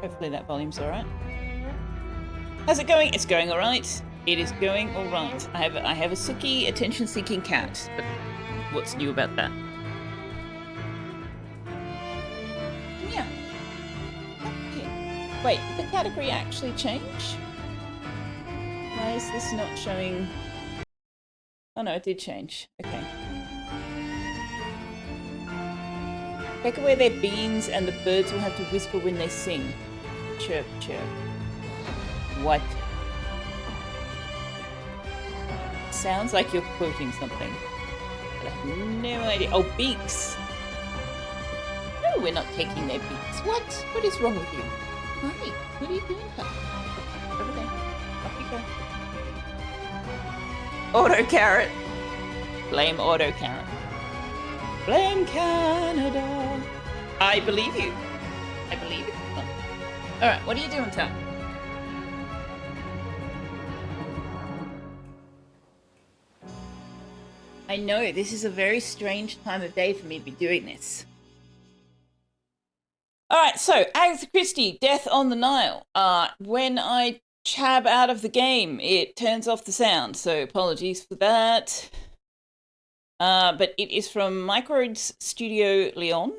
Hopefully that volume's alright. How's it going? It's going alright. It is going alright. I have a sooky, attention-seeking cat, but what's new about that? Yeah. Okay. Wait, did the category actually change? Why is this not showing? Oh no, it did change. Okay. Take away their beans and the birds will have to whisper when they sing. Chirp, chirp. What? Sounds like you're quoting something. But I have no idea. Oh, beaks. No, we're not taking their beaks. What? What is wrong with you? Hi, what are you doing? Over there. Off you go. Auto carrot. Blame auto carrot. Blame Canada. I believe you. I believe you. Oh. Alright, what are you doing, Tom? I know, this is a very strange time of day for me to be doing this. Alright, so, Agatha Christie, Death on the Nile. When I chab out of the game, it turns off the sound, so apologies for that. But it is from Microids Studio Leon.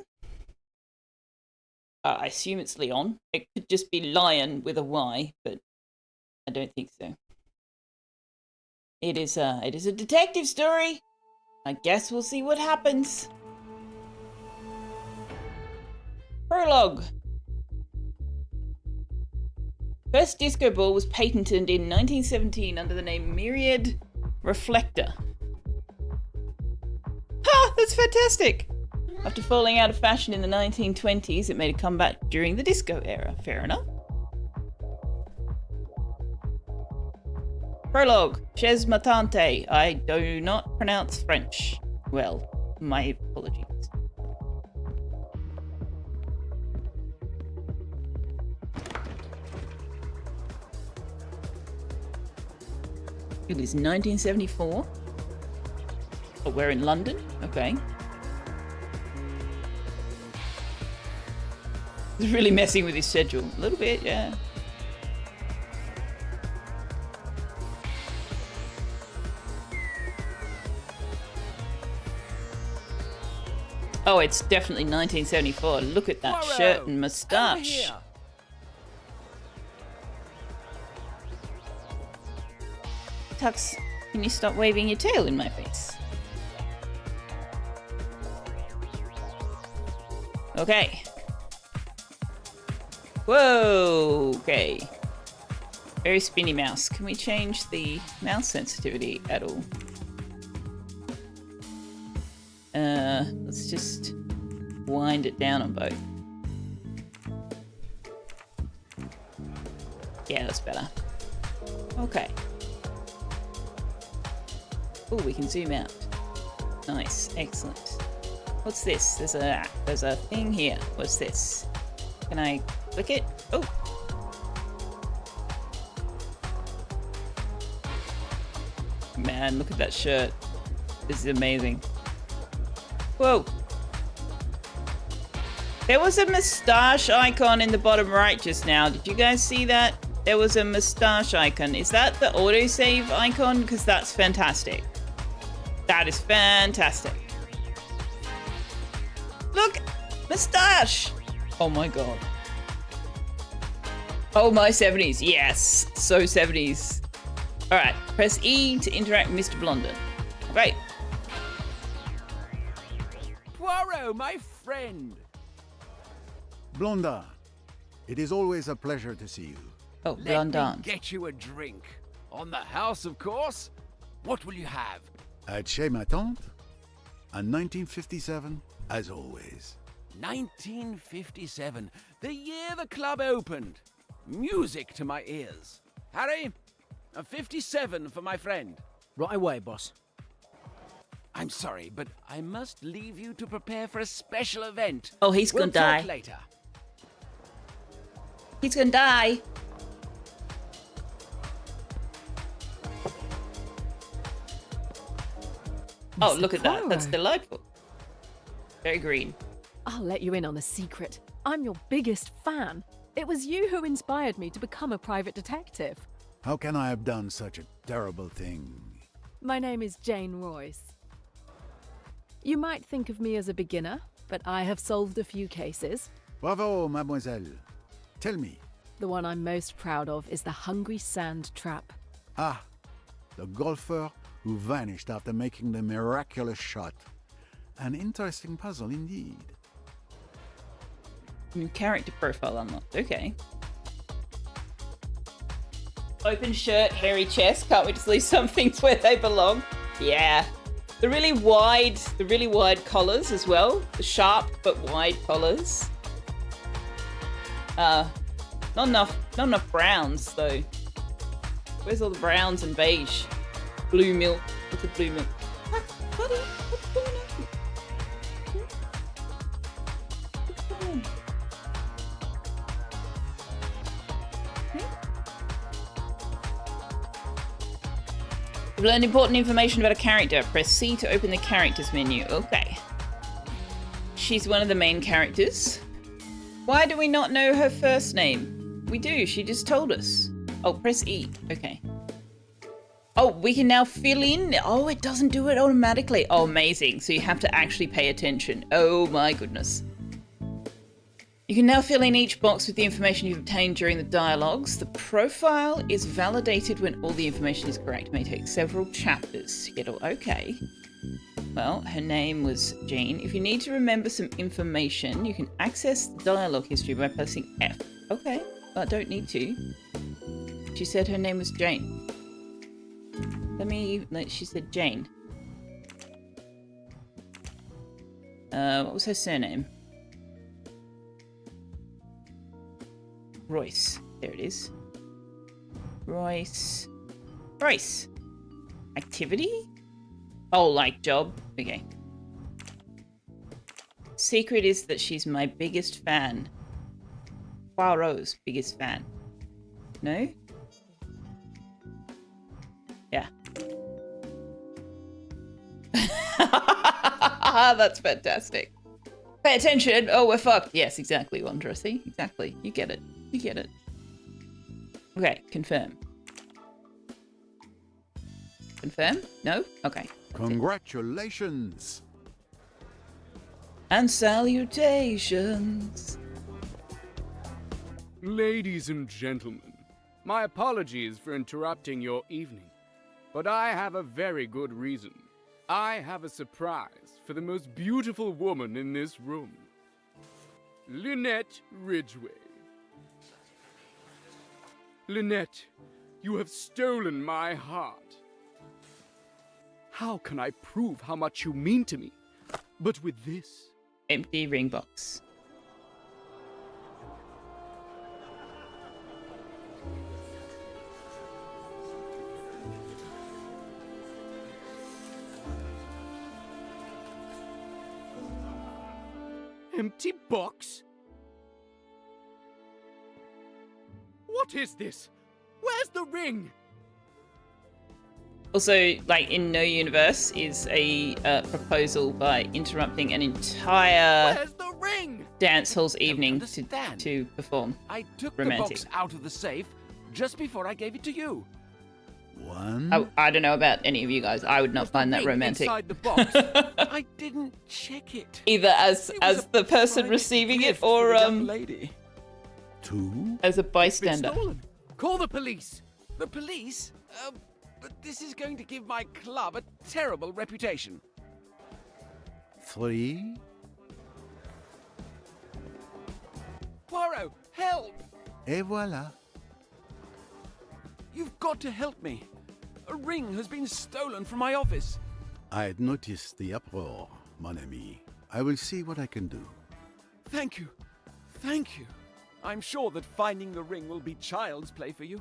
I assume it's Leon. It could just be Lion with a Y, but I don't think so. It is a detective story. I guess we'll see what happens. Prologue. First disco ball was patented in 1917 under the name Myriad Reflector. Ha! That's fantastic! After falling out of fashion in the 1920s, it made a comeback during the disco era. Fair enough. Prologue. Chez ma tante. I do not pronounce French. Well, my apologies. It is 1974. Oh, we're in London? Okay. It's really messing with his schedule. A little bit, yeah. Oh, it's definitely 1974. Look at that shirt and moustache. Tux, can you stop waving your tail in my face? Okay. Whoa, okay. Very spinny mouse. Can we change the mouse sensitivity at all? Let's just wind it down on both. Yeah, that's better. Okay. Oh, we can zoom out. Nice, excellent. What's this? There's a thing here. What's this? Can I click it? Oh. Man, look at that shirt. This is amazing. Whoa. There was a moustache icon in the bottom right just now. Did you guys see that? There was a moustache icon. Is that the autosave icon? Because that's fantastic. That is fantastic. Look! Moustache! Oh my god. Oh my 70s. Yes. So 70s. Alright. Press E to interact with Mr. Blondin. Right. Poirot, my friend. Blondin, it is always a pleasure to see you. Oh, Let Blondin. me get you a drink. On the house, of course. What will you have? At Chez ma tante, and 1957, as always. 1957, the year the club opened. Music to my ears. Harry, a 57 for my friend. Right away, boss. I'm sorry, but I must leave you to prepare for a special event. Oh, he's We'll gonna die. talk later. He's gonna die. Oh, look at that. That's delightful. Very green. I'll let you in on a secret. I'm your biggest fan. It was you who inspired me to become a private detective. How can I have done such a terrible thing? My name is Jane Royce. You might think of me as a beginner, but I have solved a few cases. Bravo, mademoiselle. Tell me. The one I'm most proud of is the Hungry Sand Trap. Ah, the golfer who vanished after making the miraculous shot. An interesting puzzle indeed. New character profile unlocked. Okay. Open shirt, hairy chest. Can't we just leave some things where they belong? Yeah. The really wide collars as well. The sharp but wide collars. Not enough browns though. Where's all the browns and beige? Blue milk. What's a blue milk? Buddy, what's going on? What's going on? You've learned important information about a character. Press C to open the characters menu. Okay. She's one of the main characters. Why do we not know her first name? We do, she just told us. Oh, press E. Okay. Oh, we can now fill in. Oh, it doesn't do it automatically. Oh, amazing. So you have to actually pay attention. Oh my goodness. You can now fill in each box with the information you've obtained during the dialogues. The profile is validated when all the information is correct. It may take several chapters to get all... Okay. Well, her name was Jane. If you need to remember some information, you can access the dialogue history by pressing F. Okay, but I don't need to. She said her name was Jane. She said Jane. What was her surname? Royce. There it is. Royce. Activity? Oh, like job? Okay. Secret is that she's my biggest fan. Poirot's biggest fan. No? Yeah. That's fantastic. Pay attention. Oh, we're fucked. Yes, exactly, Wandra. See? Exactly. You get it. You get it. Okay, confirm. Confirm? No? Okay. Congratulations. And salutations. Ladies and gentlemen, my apologies for interrupting your evening, but I have a very good reason. I have a surprise for the most beautiful woman in this room. Lynette Ridgway. Lynette, you have stolen my heart. How can I prove how much you mean to me? But with this... Empty ring box. Empty box? What is this? Where's the ring? Also, like in No Universe is a proposal by interrupting an entire Where's the ring? dance hall's evening understand. to perform. I took romantic. the box out of the safe just before I gave it to you. One. I don't know about any of you guys. I would not Was the find that ring romantic. Inside the box. I didn't check it. Either as It was a the person private receiving it gift or for the young lady. Two. as a It's been bystander. stolen. Call the police. The police? But this is going to give my club a terrible reputation. Three. Poirot, help! Et voilà. You've got to help me. A ring has been stolen from my office. I had noticed the uproar, mon ami. I will see what I can do. Thank you. Thank you. I'm sure that finding the ring will be child's play for you.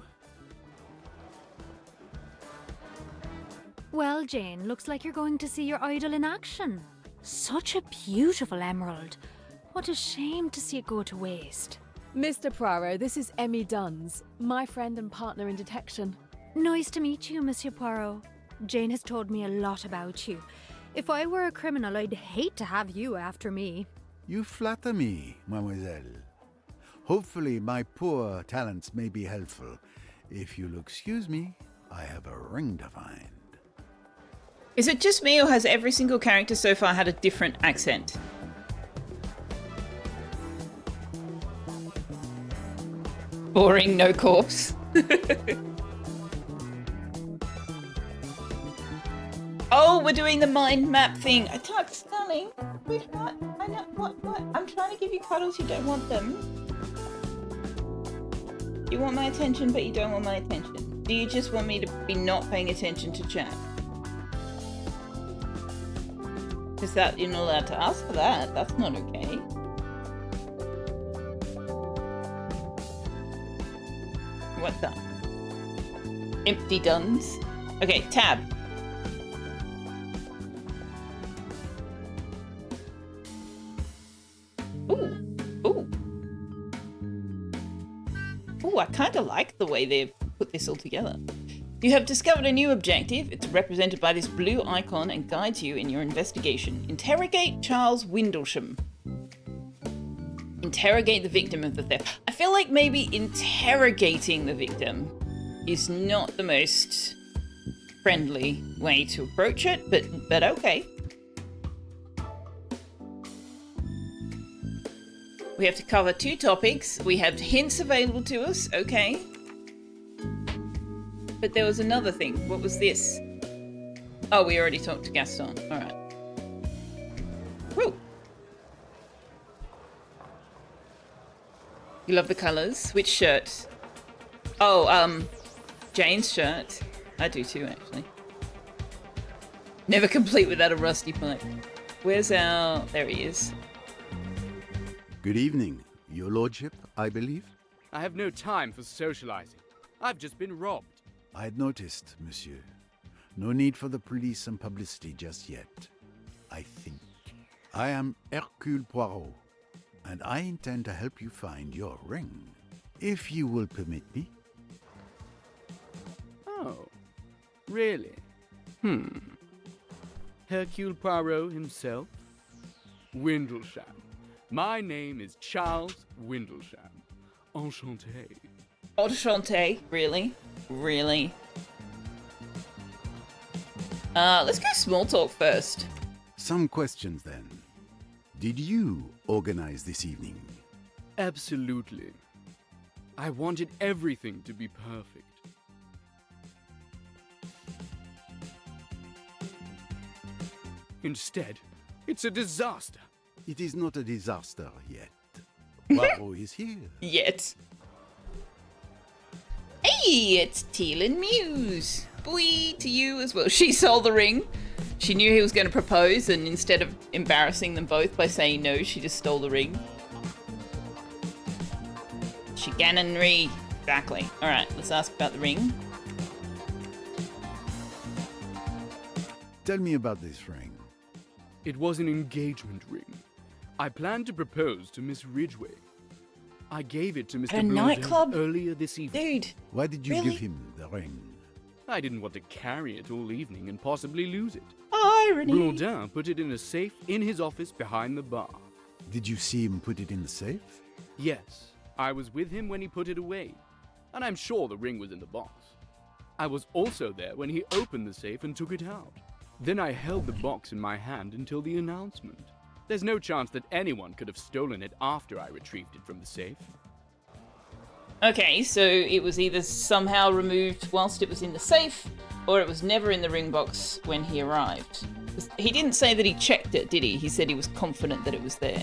Well, Jane, looks like you're going to see your idol in action. Such a beautiful emerald. What a shame to see it go to waste. Mr. Poirot, this is Emmy Duns, my friend and partner in detection. Nice to meet you, Monsieur Poirot. Jane has told me a lot about you. If I were a criminal, I'd hate to have you after me. You flatter me, mademoiselle. Hopefully my poor talents may be helpful. If you'll excuse me, I have a ring to find. Is it just me, or has every single character so far had a different accent? Boring, no corpse. Oh, we're doing the mind map thing. I talked, darling. Sweetheart, I know. What? I'm trying to give you cuddles. You don't want them. You want my attention, but you don't want my attention. Do you just want me to be not paying attention to chat? Is that you're not allowed to ask for that? That's not okay. What's that? Empty duns. Okay, tab. Ooh, I kind of like the way they've put this all together. You have discovered a new objective. It's represented by this blue icon and guides you in your investigation. Interrogate Charles Windlesham. Interrogate the victim of the theft. I feel like maybe interrogating the victim is not the most friendly way to approach it, but okay. We have to cover 2 topics. We have hints available to us, okay. But there was another thing. What was this? Oh, we already talked to Gaston. Alright. Woo! You love the colours? Which shirt? Oh, Jane's shirt. I do too, actually. Never complete without a rusty pipe. Where's our... There he is. Good evening, your lordship, I believe. I have no time for socializing. I've just been robbed. I had noticed, monsieur. No need for the police and publicity just yet, I think. I am Hercule Poirot, and I intend to help you find your ring, if you will permit me. Oh, really? Hercule Poirot himself? Windlesham. My name is Charles Windlesham. Enchanté. Enchanté? Really? Really? Let's go small talk first. Some questions then. Did you organize this evening? Absolutely. I wanted everything to be perfect. Instead, it's a disaster. It is not a disaster yet. Poirot is here. Yet. Hey, it's Teal and Muse. Boy, to you as well. She sold the ring. She knew he was going to propose, and instead of embarrassing them both by saying no, she just stole the ring. Chicanery. Exactly. Alright, let's ask about the ring. Tell me about this ring. It was an engagement ring. I planned to propose to Miss Ridgway. I gave it to Mr. At a Blondin nightclub? earlier this evening. Dude. Why did you Really? give him the ring? I didn't want to carry it all evening and possibly lose it. Irony. Blondin put it in a safe in his office behind the bar. Did you see him put it in the safe? Yes, I was with him when he put it away, and I'm sure the ring was in the box. I was also there when he opened the safe and took it out. Then I held the box in my hand until the announcement. There's no chance that anyone could have stolen it after I retrieved it from the safe. Okay, so it was either somehow removed whilst it was in the safe, or it was never in the ring box when he arrived. He didn't say that he checked it, did he? He said he was confident that it was there.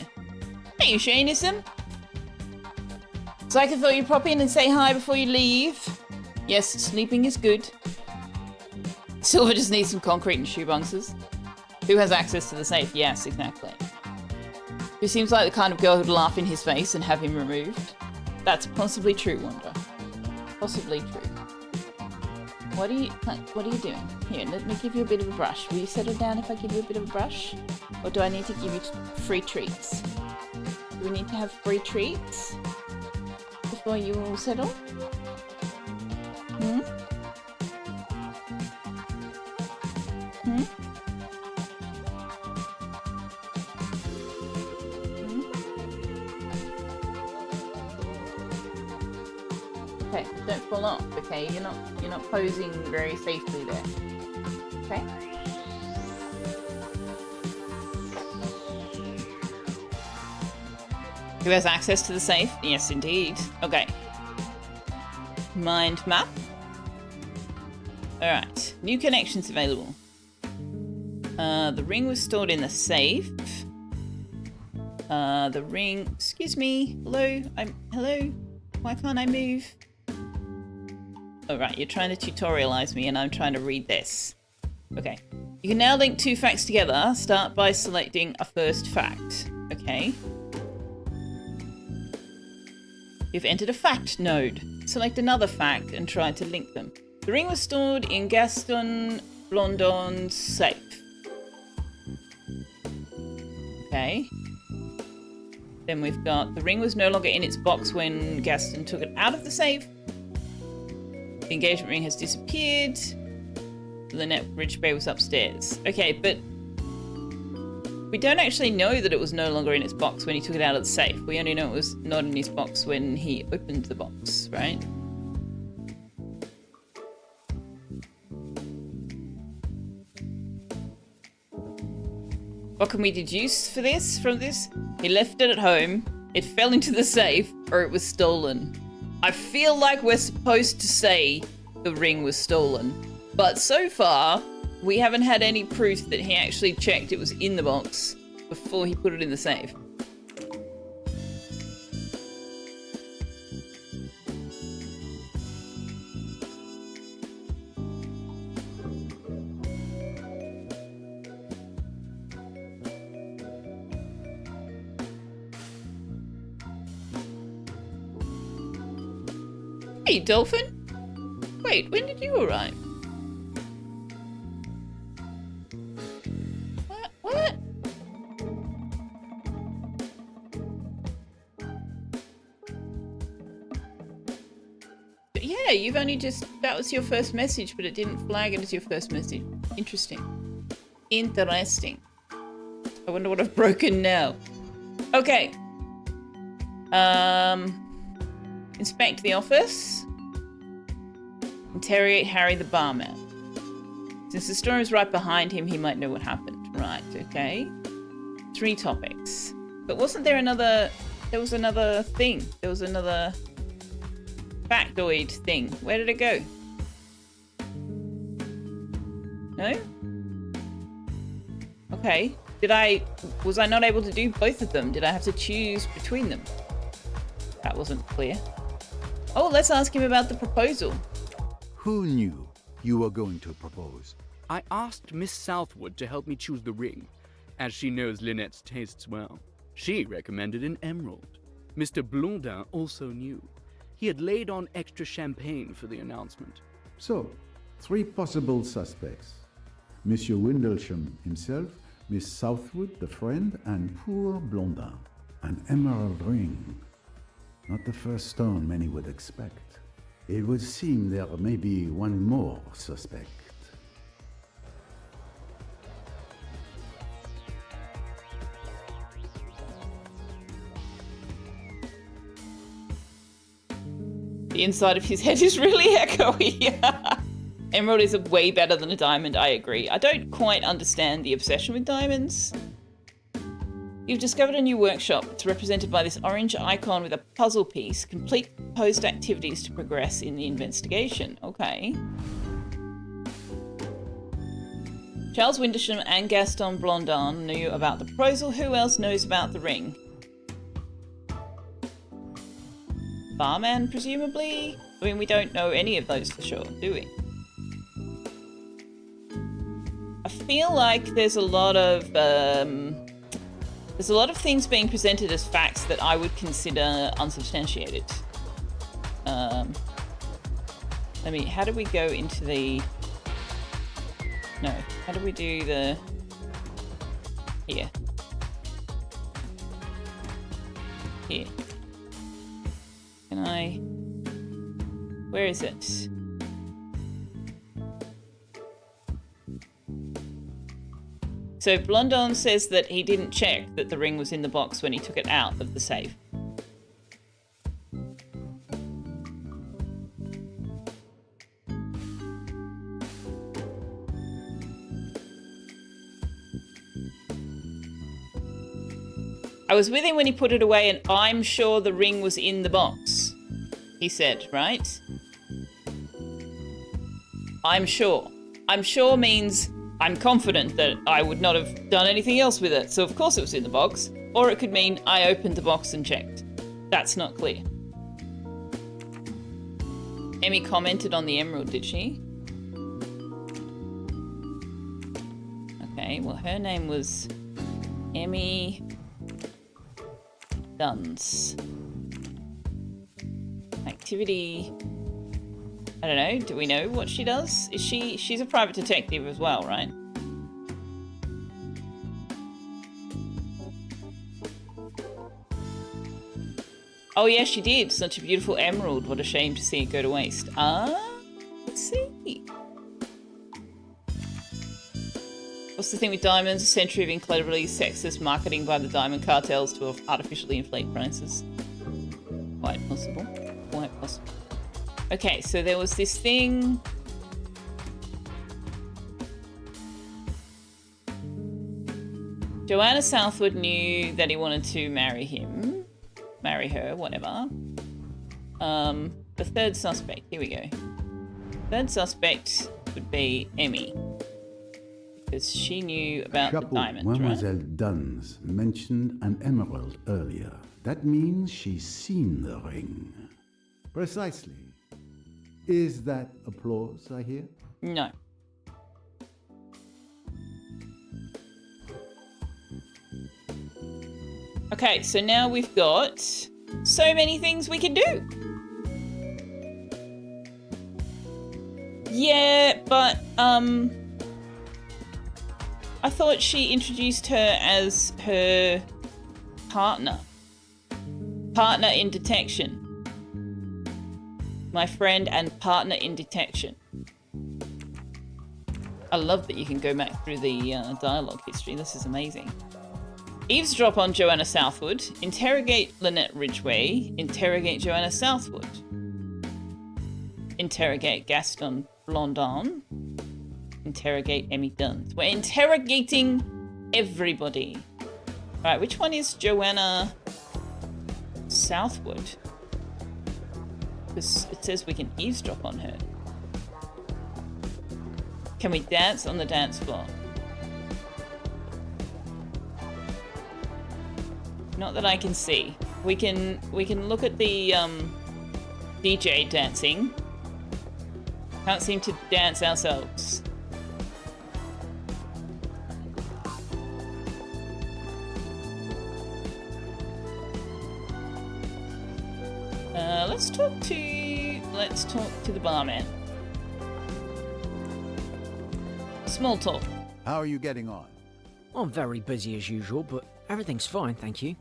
Hey, Shanism. So I thought you'd pop in and say hi before you leave. Yes, sleeping is good. Silver just needs some concrete and shoe boxes. Who has access to the safe? Yes, exactly. Who seems like the kind of girl who'd laugh in his face and have him removed? That's possibly true, Wanda. Possibly true. What are you doing? Here, let me give you a bit of a brush. Will you settle down if I give you a bit of a brush? Or do I need to give you free treats? Do we need to have free treats before you all settle? Hmm? Hmm? Okay, don't fall off. Okay, you're not posing very safely there. Okay. Who has access to the safe? Yes, indeed. Okay. Mind map. Alright. New connections available. The ring was stored in the safe. The ring... Excuse me. Hello? Hello? Why can't I move? Alright, you're trying to tutorialize me and I'm trying to read this. Okay. You can now link two facts together. Start by selecting a first fact. Okay. You've entered a fact node. Select another fact and try to link them. The ring was stored in Gaston Blondon's safe. Okay. Then we've got the ring was no longer in its box when Gaston took it out of the safe. The engagement ring has disappeared. Lynette Ridgeby was upstairs. Okay, but we don't actually know that it was no longer in its box when he took it out of the safe. We only know it was not in his box when he opened the box, right? What can we deduce from this? He left it at home, it fell into the safe, or it was stolen. I feel like we're supposed to say the ring was stolen, but so far, we haven't had any proof that he actually checked it was in the box before he put it in the safe. Hey, Dolphin. Wait, when did you arrive? What? Yeah, you've only just... That was your first message, but it didn't flag it as your first message. Interesting. Interesting. I wonder what I've broken now. Okay. Inspect the office. Interrogate Harry the barman. Since the store is right behind him, he might know what happened. Right, okay. 3 topics. But wasn't there another... There was another thing. There was another factoid thing. Where did it go? No? Okay. Was I not able to do both of them? Did I have to choose between them? That wasn't clear. Oh, let's ask him about the proposal. Who knew you were going to propose? I asked Miss Southwood to help me choose the ring, as she knows Lynette's tastes well. She recommended an emerald. Mr. Blondin also knew. He had laid on extra champagne for the announcement. So, 3 possible suspects. Monsieur Windlesham himself, Miss Southwood, the friend, and poor Blondin. An emerald ring. Not the first stone many would expect. It would seem there may be one more suspect. The inside of his head is really echoey. Emerald is way better than a diamond, I agree. I don't quite understand the obsession with diamonds. You've discovered a new workshop. It's represented by this orange icon with a puzzle piece. Complete proposed activities to progress in the investigation. Okay. Charles Windlesham and Gaston Blondin knew about the proposal. Who else knows about the ring? Barman, presumably? I mean, we don't know any of those for sure, do we? I feel like there's a lot of things being presented as facts that I would consider unsubstantiated. How do we go into the... No, how do we do the... Here. Here. Can I... Where is it? So Blondin says that he didn't check that the ring was in the box when he took it out of the safe. I was with him when he put it away, and I'm sure the ring was in the box. He said, right? I'm sure. I'm sure means I'm confident that I would not have done anything else with it. So of course it was in the box. Or it could mean I opened the box and checked. That's not clear. Emmy commented on the emerald, did she? Okay, well her name was Emmy Duns. Activity... I don't know. Do we know what she does? She's a private detective as well, right? Oh yeah, she did. Such a beautiful emerald. What a shame to see it go to waste. Let's see. What's the thing with diamonds? A century of incredibly sexist marketing by the diamond cartels to artificially inflate prices. Quite possible. Quite possible. Okay, so there was this thing. Joanna Southwood knew that he wanted to marry her, whatever. The third suspect, here we go. Third suspect would be Emmy. Because she knew about the diamond, Mademoiselle right? Duns mentioned an emerald earlier. That means she's seen the ring. Precisely. Is that applause I hear? No. Okay, so now we've got so many things we can do. Yeah, but I thought she introduced her as her partner. Partner in detection. My friend and partner in detection. I love that you can go back through the dialogue history. This is amazing. Eavesdrop on Joanna Southwood. Interrogate Lynette Ridgway. Interrogate Joanna Southwood. Interrogate Gaston Blondin. Interrogate Emmy Duns. We're interrogating everybody. Alright, which one is Joanna Southwood? Because it says we can eavesdrop on her. Can we dance on the dance floor? Not that I can see. We can look at the DJ dancing. Can't seem to dance ourselves. Let's talk to the barman. Small talk. How are you getting on? I'm very busy as usual, but everything's fine, thank you.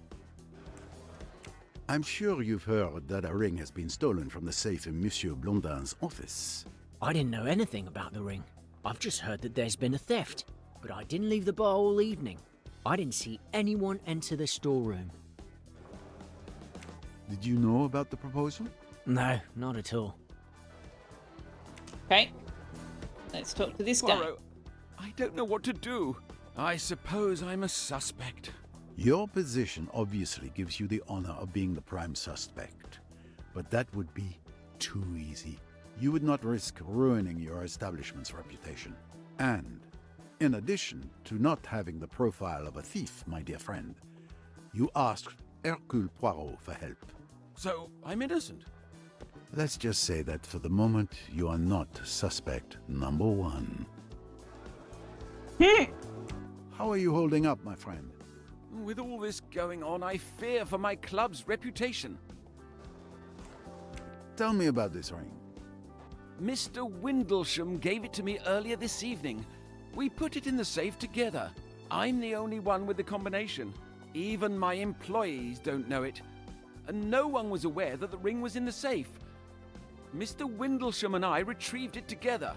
I'm sure you've heard that a ring has been stolen from the safe in Monsieur Blondin's office. I didn't know anything about the ring. I've just heard that there's been a theft, but I didn't leave the bar all evening. I didn't see anyone enter the storeroom. Did you know about the proposal? No, not at all. Okay. Let's talk to this guy. Poirot, I don't know what to do. I suppose I'm a suspect. Your position obviously gives you the honor of being the prime suspect. But that would be too easy. You would not risk ruining your establishment's reputation. And, in addition to not having the profile of a thief, my dear friend, you asked Hercule Poirot for help. So, I'm innocent. Let's just say that for the moment, you are not suspect number one. How are you holding up, my friend? With all this going on, I fear for my club's reputation. Tell me about this ring. Mr. Windlesham gave it to me earlier this evening. We put it in the safe together. I'm the only one with the combination. Even my employees don't know it. And no one was aware that the ring was in the safe. Mr. Windlesham and I retrieved it together.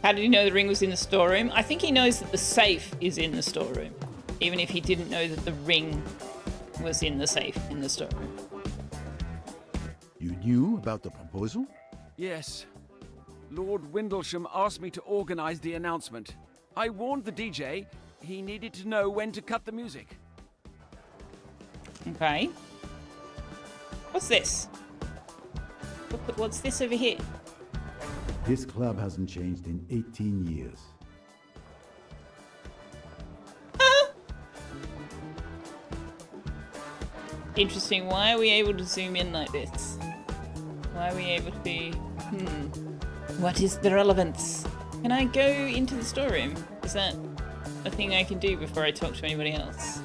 How did he know the ring was in the storeroom? I think he knows that the safe is in the storeroom, even if he didn't know that the ring was in the safe in the storeroom. You knew about the proposal? Yes. Lord Windlesham asked me to organize the announcement. I warned the DJ he needed to know when to cut the music. Okay. What's this? What's this over here? This club hasn't changed in 18 years. Interesting. Why are we able to zoom in like this? Why are we able to... What is the relevance? Can I go into the storeroom? Is that a thing I can do before I talk to anybody else?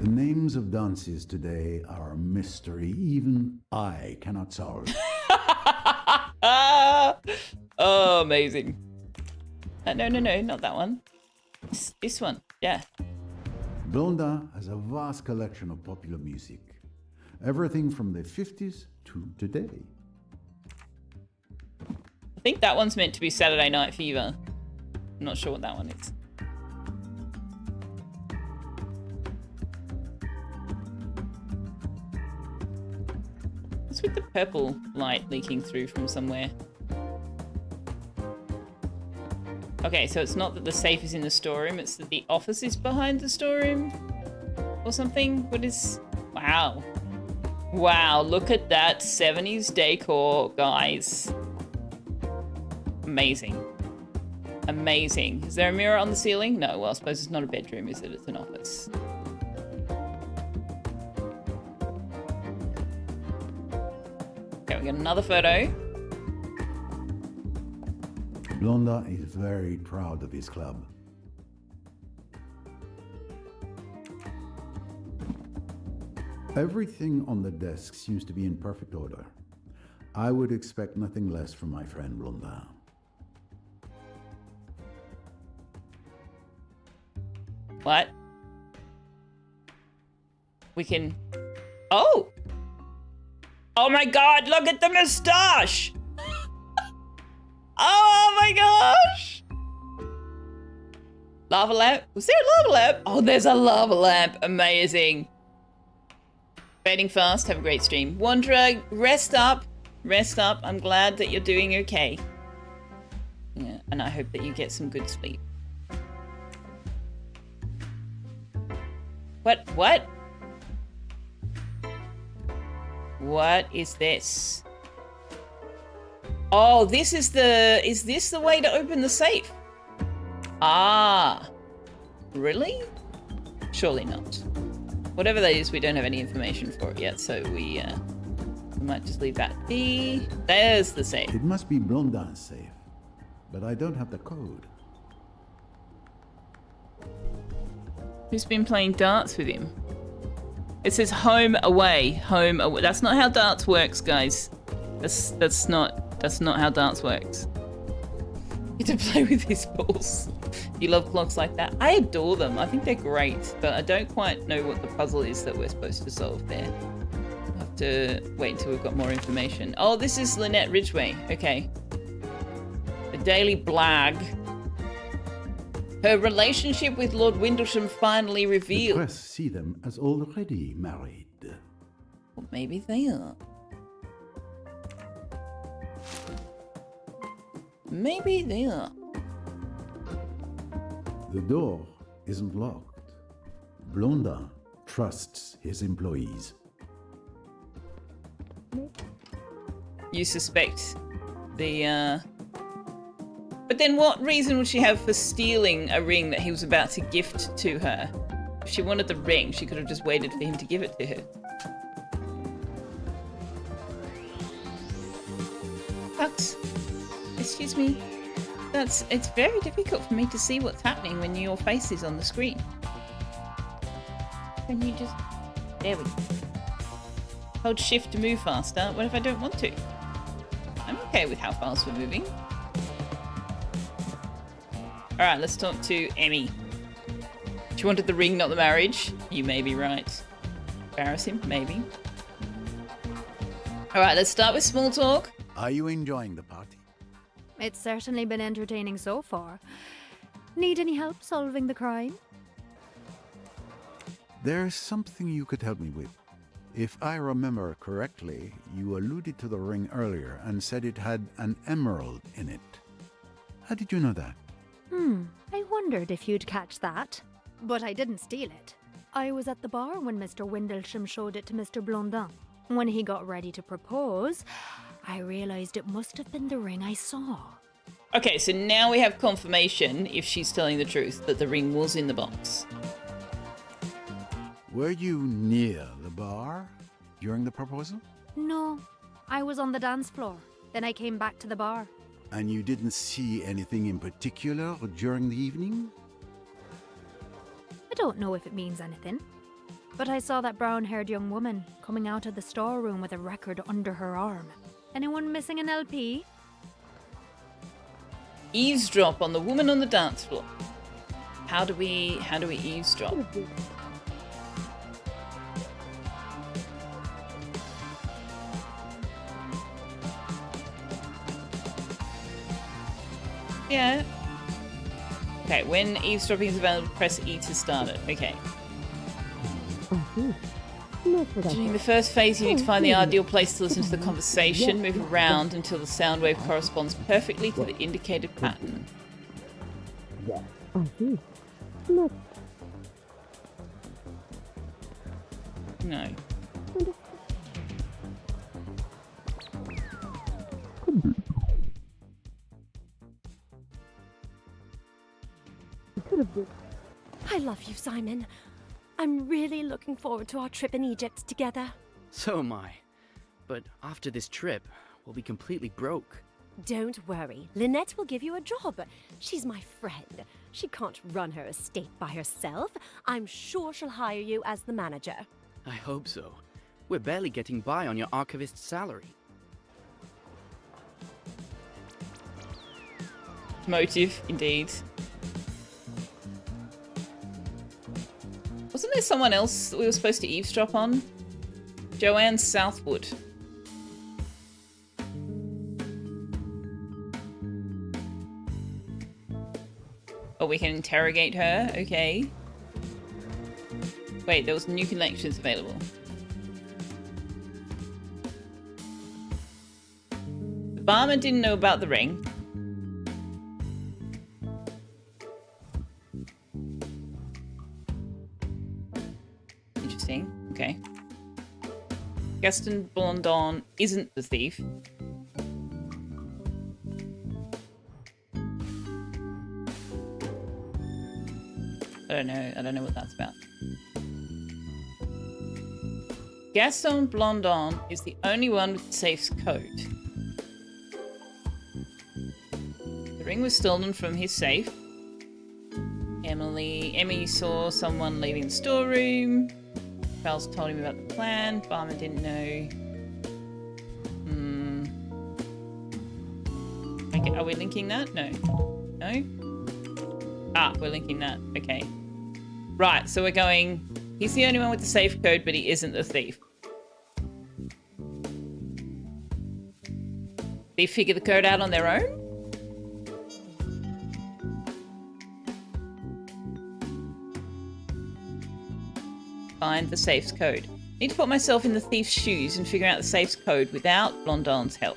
The names of dances today are a mystery even I cannot solve. Oh, amazing. No, not that one. This one, yeah. Blonda has a vast collection of popular music. Everything from the 50s to today. I think that one's meant to be Saturday Night Fever. I'm not sure what that one is. What's with the purple light leaking through from somewhere? Okay, so it's not that the safe is in the storeroom, it's that the office is behind the storeroom? Or something? What is... Wow. Wow, look at that 70s decor, guys. Amazing. Amazing. Is there a mirror on the ceiling? No, well, I suppose it's not a bedroom, is it? It's an office. Okay, we got another photo. Blonda is very proud of his club. Everything on the desk seems to be in perfect order. I would expect nothing less from my friend Blonda. What? We can... Oh! Oh my god, look at the moustache! Oh my gosh! Lava lamp? Was there a lava lamp? Oh, there's a lava lamp. Amazing. Fading fast. Have a great stream. Wanderer, rest up. Rest up. I'm glad that you're doing okay. Yeah, and I hope that you get some good sleep. What? What? What is this? Oh, this is the... Is this the way to open the safe? Ah. Really? Surely not. Whatever that is, we don't have any information for it yet, so we might just leave that be. There's the safe. It must be Blonda's safe, but I don't have the code. Who's been playing darts with him? It says home away, home away. That's not how darts works, guys. That's not how darts works. You get to play with his balls. You love clocks like that? I adore them. I think they're great, but I don't quite know what the puzzle is that we're supposed to solve there. I'll have to wait until we've got more information. Oh, this is Lynette Ridgway. Okay. The Daily Blag. Her relationship with Lord Windlesham finally The revealed. press see them as already married. Well, maybe they are. Maybe they are. The door isn't locked. Blonda trusts his employees. You suspect the, But then what reason would she have for stealing a ring that he was about to gift to her? If she wanted the ring, she could have just waited for him to give it to her. But, excuse me, it's very difficult for me to see what's happening when your face is on the screen. Can you just... There we go. Hold shift to move faster. What if I don't want to? I'm okay with how fast we're moving. Alright, let's talk to Emmy. She wanted the ring, not the marriage. You may be right. Embarrass him? Maybe. Alright, let's start with small talk. Are you enjoying the party? It's certainly been entertaining so far. Need any help solving the crime? There's something you could help me with. If I remember correctly, you alluded to the ring earlier and said it had an emerald in it. How did you know that? I wondered if you'd catch that. But I didn't steal it. I was at the bar when Mr. Windlesham showed it to Mr. Blondin. When he got ready to propose, I realised it must have been the ring I saw. Okay, so now we have confirmation, if she's telling the truth, that the ring was in the box. Were you near the bar during the proposal? No, I was on the dance floor. Then I came back to the bar. And you didn't see anything in particular during the evening? I don't know if it means anything. But I saw that brown-haired young woman coming out of the storeroom with a record under her arm. Anyone missing an LP? Eavesdrop on the woman on the dance floor. How do we eavesdrop? Yeah. Okay, when eavesdropping is available, press E to start it. Okay. During the first phase, you need to find the ideal place to listen to the conversation. Move around until the sound wave corresponds perfectly to the indicated pattern. No. I love you, Simon. I'm really looking forward to our trip in Egypt together. So am I. But after this trip, we'll be completely broke. Don't worry, Lynette will give you a job. She's my friend. She can't run her estate by herself. I'm sure she'll hire you as the manager. I hope so. We're barely getting by on your archivist's salary. Motive, indeed. Wasn't there someone else that we were supposed to eavesdrop on? Joanne Southwood. Oh, we can interrogate her? Okay. Wait, there was new connections available. The barman didn't know about the ring. Interesting. Okay. Gaston Blondin isn't the thief. I don't know what that's about. Gaston Blondin is the only one with the safe's code. The ring was stolen from his safe. Emmy saw someone leaving the storeroom. Charles told him about the plan. Barman didn't know. Okay, are we linking that? No. No? Ah, we're linking that. Okay. Right, so we're going... He's the only one with the safe code, but he isn't the thief. They figure the code out on their own? Find the safe's code. Need to put myself in the thief's shoes and figure out the safe's code without Blondin's help.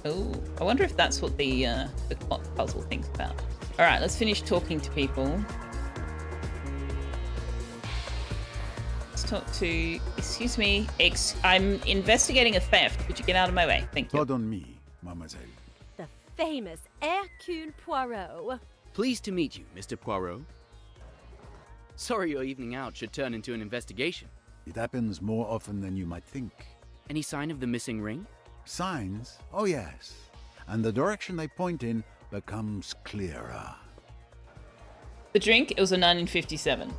Oh, I wonder if that's what the clock puzzle thinks about. All right, let's finish talking to people. Let's talk to... Excuse me. I'm investigating a theft. Could you get out of my way? Thank you. Pardon me, mademoiselle. The famous Hercule Poirot. Pleased to meet you, Mr. Poirot. Sorry your evening out should turn into an investigation. It happens more often than you might think. Any sign of the missing ring? Signs? Oh yes. And the direction they point in becomes clearer. The drink, it was a 1957.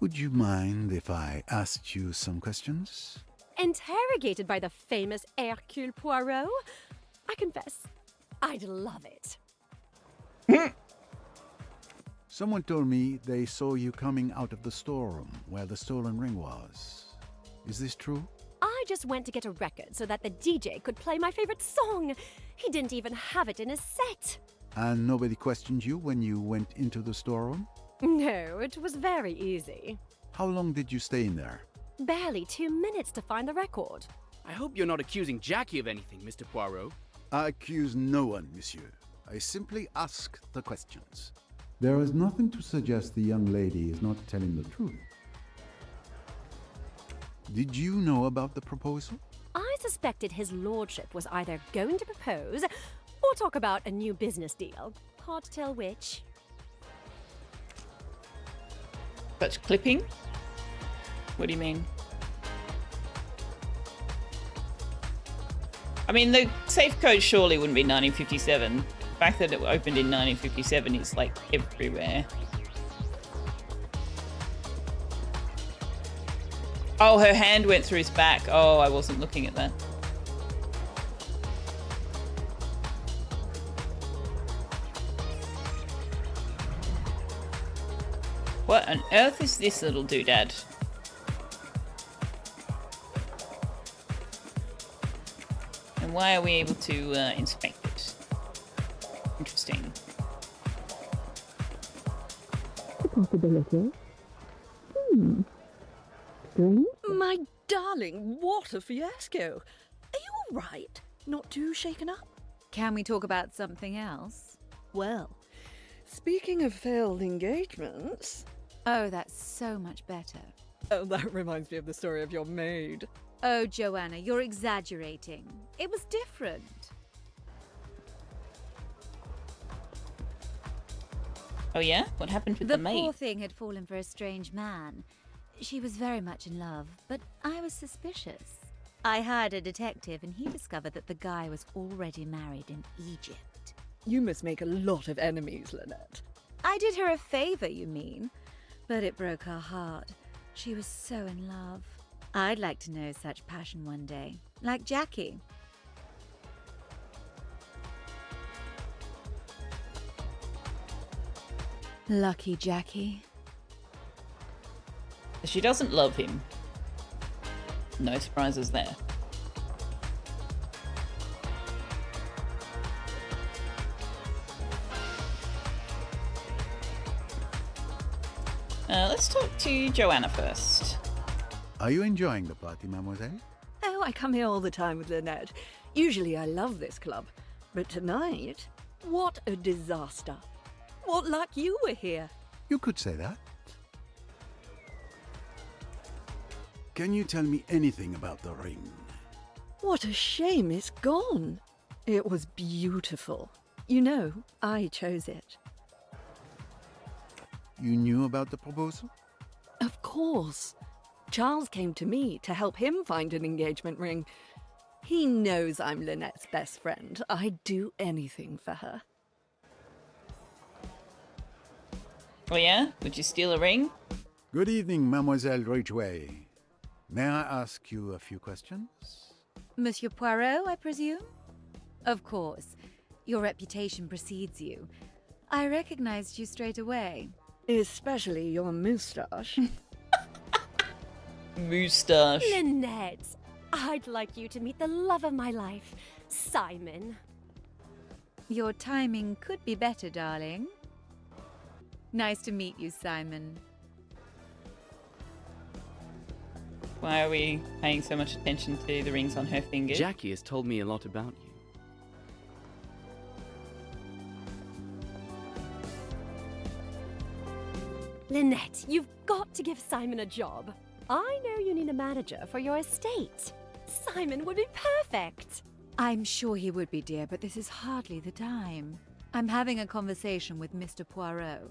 Would you mind if I asked you some questions? Interrogated by the famous Hercule Poirot? I confess, I'd love it. Someone told me they saw you coming out of the storeroom where the stolen ring was. Is this true? I just went to get a record so that the DJ could play my favorite song. He didn't even have it in his set. And nobody questioned you when you went into the storeroom? No, it was very easy. How long did you stay in there? Barely 2 minutes to find the record. I hope you're not accusing Jackie of anything, Mr. Poirot. I accuse no one, monsieur. I simply ask the questions. There is nothing to suggest the young lady is not telling the truth. Did you know about the proposal? I suspected his lordship was either going to propose or talk about a new business deal. Hard to tell which. Such clipping? What do you mean? I mean, the safe code surely wouldn't be 1957. The fact that it opened in 1957 is like everywhere. Oh, her hand went through his back. Oh, I wasn't looking at that. What on earth is this little doodad? And why are we able to inspect it? Interesting. Possibility. My darling, what a fiasco. Are you all right? Not too shaken up? Can we talk about something else? Well, speaking of failed engagements... Oh, that's so much better. Oh, that reminds me of the story of your maid. Oh, Joanna, you're exaggerating. It was different. Oh yeah? What happened with the maid? The poor thing had fallen for a strange man. She was very much in love, but I was suspicious. I hired a detective and he discovered that the guy was already married in Egypt. You must make a lot of enemies, Lynette. I did her a favor, you mean? But it broke her heart. She was so in love. I'd like to know such passion one day, like Jackie. Lucky Jackie. She doesn't love him. No surprises there. Let's talk to Joanna first. Are you enjoying the party, mademoiselle? Oh, I come here all the time with Lynette. Usually I love this club. But tonight, what a disaster. What luck you were here. You could say that. Can you tell me anything about the ring? What a shame it's gone. It was beautiful. You know, I chose it. You knew about the proposal? Of course. Charles came to me to help him find an engagement ring. He knows I'm Lynette's best friend. I'd do anything for her. Oh yeah? Would you steal a ring? Good evening, Mademoiselle Ridgway. May I ask you a few questions? Monsieur Poirot, I presume? Of course. Your reputation precedes you. I recognized you straight away. Especially your moustache. Moustache. Lynette, I'd like you to meet the love of my life, Simon. Your timing could be better, darling. Nice to meet you, Simon. Why are we paying so much attention to the rings on her finger? Jackie has told me a lot about you. Lynette, you've got to give Simon a job. I know you need a manager for your estate. Simon would be perfect. I'm sure he would be, dear, but this is hardly the time. I'm having a conversation with Mr. Poirot.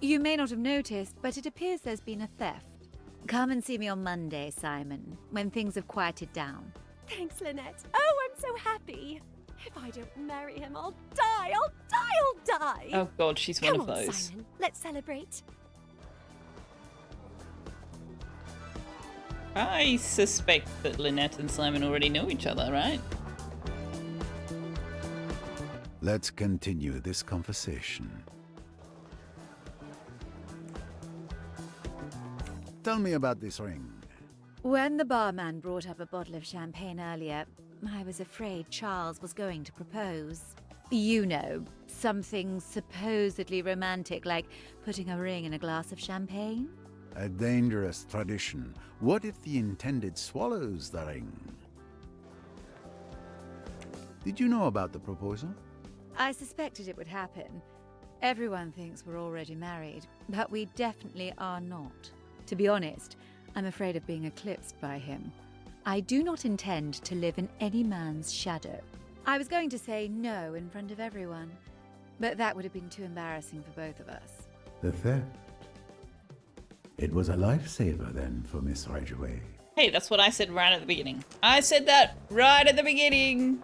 You may not have noticed, but it appears there's been a theft. Come and see me on Monday, Simon, when things have quieted down. Thanks, Lynette. Oh, I'm so happy. If I don't marry him, I'll die. I'll die. I'll die. Oh god, she's one Come of on, those. Simon. Let's celebrate. I suspect that Lynette and Simon already know each other, right? Let's continue this conversation. Tell me about this ring. When the barman brought up a bottle of champagne earlier, I was afraid Charles was going to propose. You know, something supposedly romantic, like putting a ring in a glass of champagne? A dangerous tradition. What if the intended swallows the ring? Did you know about the proposal? I suspected it would happen. Everyone thinks we're already married, but we definitely are not. To be honest, I'm afraid of being eclipsed by him. I do not intend to live in any man's shadow. I was going to say no in front of everyone, but that would have been too embarrassing for both of us. The theft. It was a lifesaver then for Miss Ridgway. Hey, that's what I said right at the beginning. I said that right at the beginning.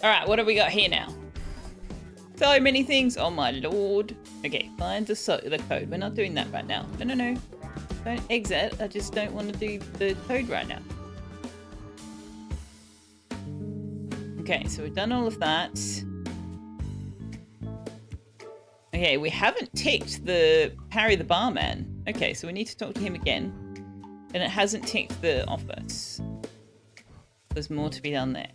All right, what have we got here now? So many things. Oh my lord. Okay, find the code. We're not doing that right now. No. Don't exit. I just don't want to do the code right now. Okay, so we've done all of that. Okay, we haven't ticked the Harry the barman. Okay, so we need to talk to him again. And it hasn't ticked the office. There's more to be done there.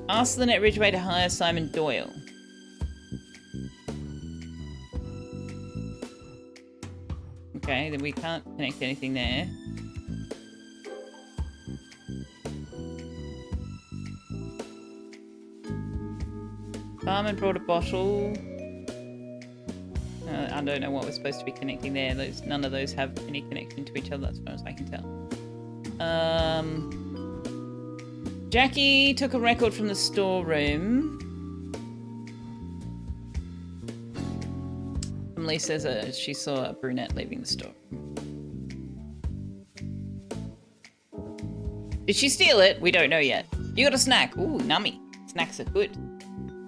Ask Lynette Ridgway to hire Simon Doyle. Okay, then we can't connect anything there. Barman brought a bottle. I don't know what we're supposed to be connecting there. None of those have any connection to each other, as far as I can tell. Jackie took a record from the storeroom. Emily says she saw a brunette leaving the store. Did she steal it? We don't know yet. You got a snack. Ooh, nummy. Snacks are good.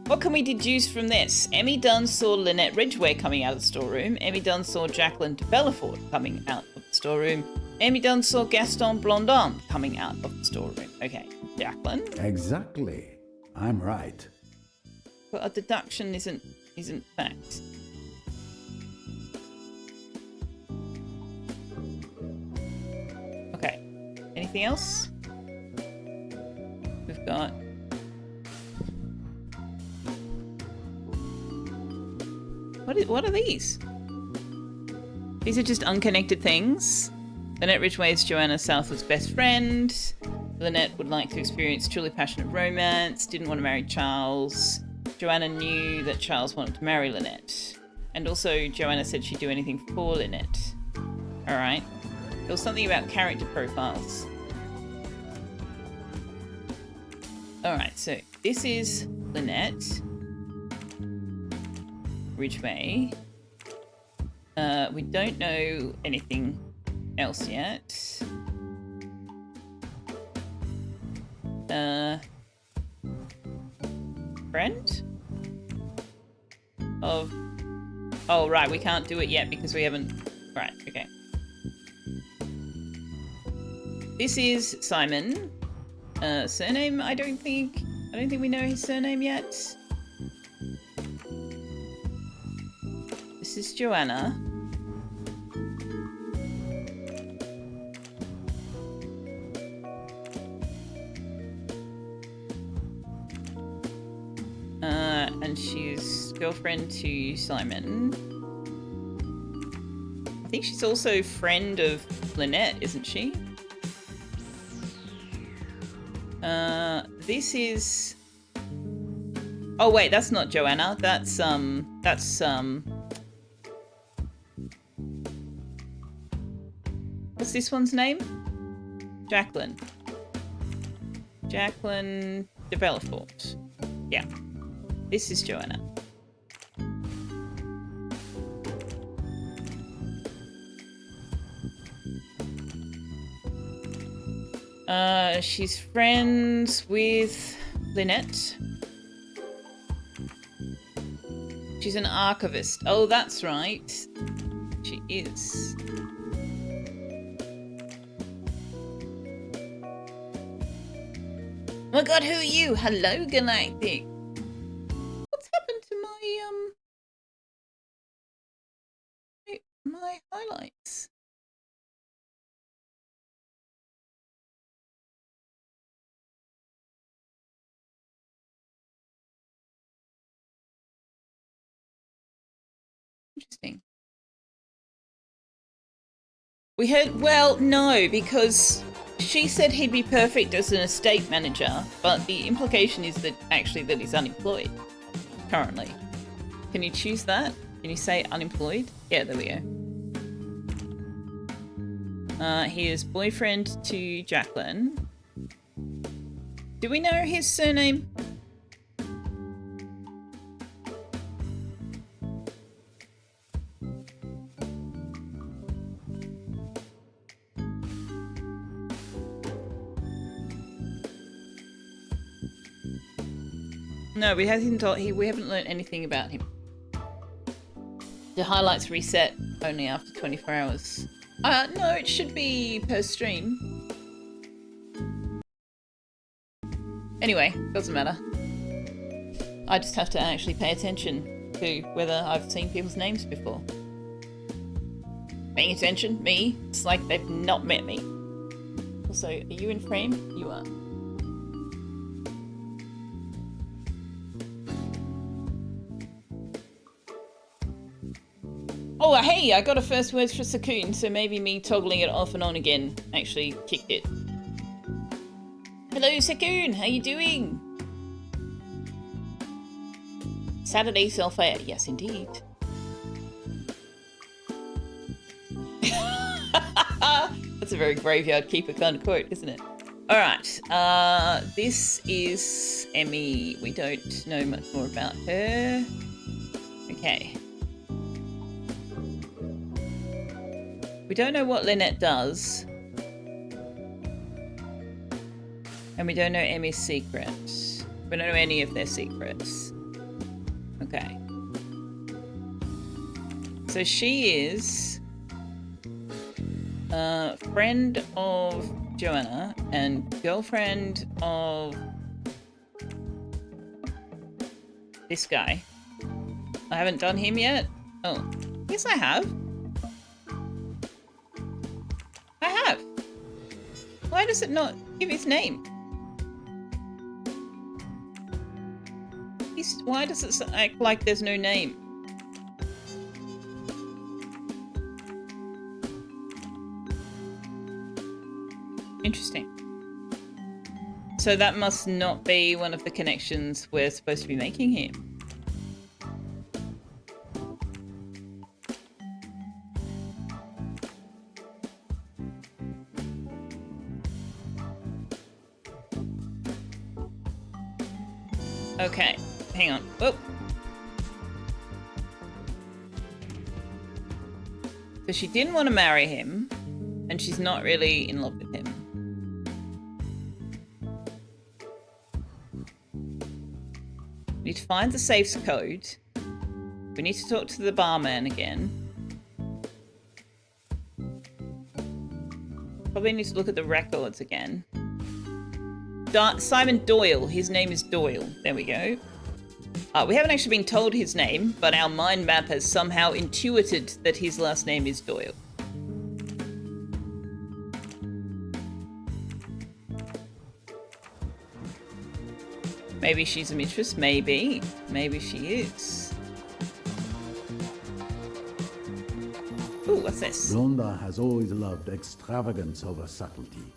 What can we deduce from this? Emmy Dunn saw Lynette Ridgway coming out of the storeroom. Emmy Dunn saw Jacqueline de Belfort coming out of the storeroom. Emmy Dunn saw Gaston Blondin coming out of the storeroom. Okay, Jacqueline? Exactly. I'm right. But a deduction isn't fact. Okay. Anything else? We've got... What are these? These are just unconnected things. Lynette Ridgway is Joanna Southwood's best friend. Lynette would like to experience truly passionate romance, didn't want to marry Charles. Joanna knew that Charles wanted to marry Lynette. And also, Joanna said she'd do anything for Lynette. Alright. There was something about character profiles. Alright, so this is Lynette Ridgway. We don't know anything else yet. Friend? Of... Oh, right, we can't do it yet because we haven't... Right, okay. This is Simon. Surname, I don't think we know his surname yet. This is Joanna. And she's girlfriend to Simon. I think she's also friend of Lynette, isn't she? This is... Oh wait, that's not Joanna. That's what's this one's name? Jacqueline. Jacqueline de Belfort. Yeah. This is Joanna. She's friends with Lynette. She's an archivist. Oh, that's right. She is. Oh my god, who are you? Hello, Galactic. What's happened to my highlights? Interesting. We heard, well, no, because she said he'd be perfect as an estate manager, but the implication is that actually that he's unemployed currently. Can you choose that? Can you say unemployed? Yeah, there we go. He is boyfriend to Jacqueline. Do we know his surname? No, we haven't learned anything about him. The highlights reset only after 24 hours. No, it should be per stream. Anyway, doesn't matter. I just have to actually pay attention to whether I've seen people's names before. Paying attention? Me? It's like they've not met me. Also, are you in frame? You are. Oh, hey, I got a first words for Sakun, so maybe me toggling it off and on again actually kicked it. Hello, Sakun, how you doing? Saturday self-air, yes indeed. That's a very graveyard keeper kind of quote, isn't it? Alright, this is Emmy. We don't know much more about her. Okay. We don't know what Lynette does. And we don't know Emmy's secrets. We don't know any of their secrets. Okay. So she is a friend of Joanna and girlfriend of this guy. I haven't done him yet. Oh, yes I have. I have. Why does it not give his name? Why does it act like there's no name? Interesting. So that must not be one of the connections we're supposed to be making here. Okay, hang on. Whoa. So she didn't want to marry him, and she's not really in love with him. We need to find the safe's code. We need to talk to the barman again. Probably need to look at the records again. Simon Doyle. His name is Doyle. There we go. We haven't actually been told his name, but our mind map has somehow intuited that his last name is Doyle. Maybe she's a mistress. Maybe. Maybe she is. Ooh, what's this? Blonda has always loved extravagance over subtlety.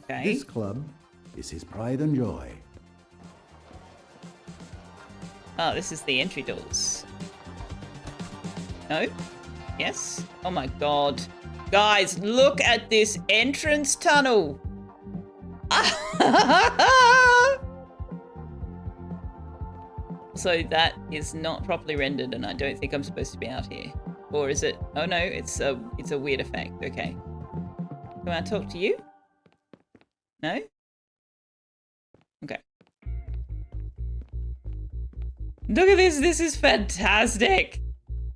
Okay. This club is his pride and joy. Oh, this is the entry doors. No? Yes? Oh my god. Guys, look at this entrance tunnel! So that is not properly rendered and I don't think I'm supposed to be out here. Or is it? Oh no, it's a weird effect. Okay. Can I talk to you? No? Okay. Look at this. This is fantastic.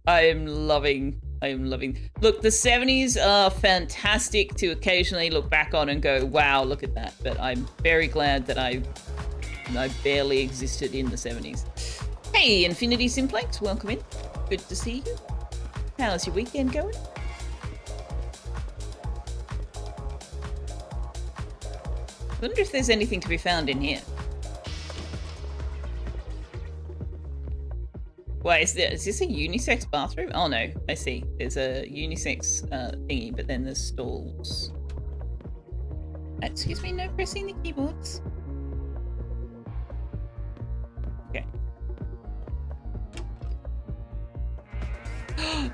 I am loving. Look, the 70s are fantastic to occasionally look back on and go, wow, look at that. But I'm very glad that I barely existed in the 70s. Hey, Infinity Simplex, welcome in. Good to see you. How's your weekend going? I wonder if there's anything to be found in here. Wait, is this a unisex bathroom? Oh no, I see. There's a unisex thingy, but then there's stalls. Excuse me, no pressing the keyboards. Okay.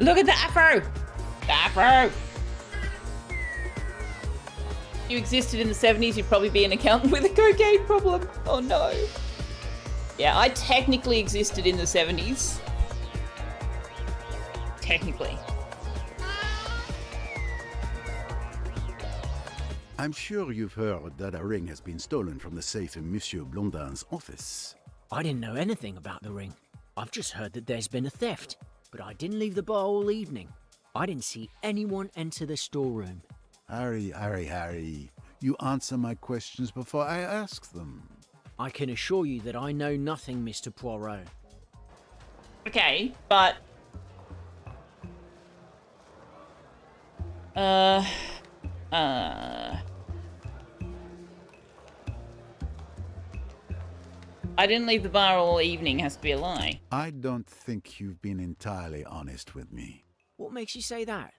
Look at the afro! The afro! If you existed in the 70s, you'd probably be an accountant with a cocaine problem. Oh no. Yeah, I technically existed in the 70s. Technically. I'm sure you've heard that a ring has been stolen from the safe in Monsieur Blondin's office. I didn't know anything about the ring. I've just heard that there's been a theft, but I didn't leave the bar all evening. I didn't see anyone enter the storeroom. Harry, you answer my questions before I ask them. I can assure you that I know nothing, Mr. Poirot. Okay, but... I didn't leave the bar all evening has to be a lie. I don't think you've been entirely honest with me. What makes you say that?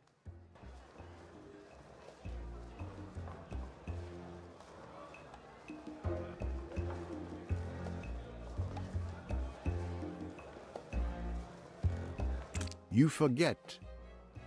You forget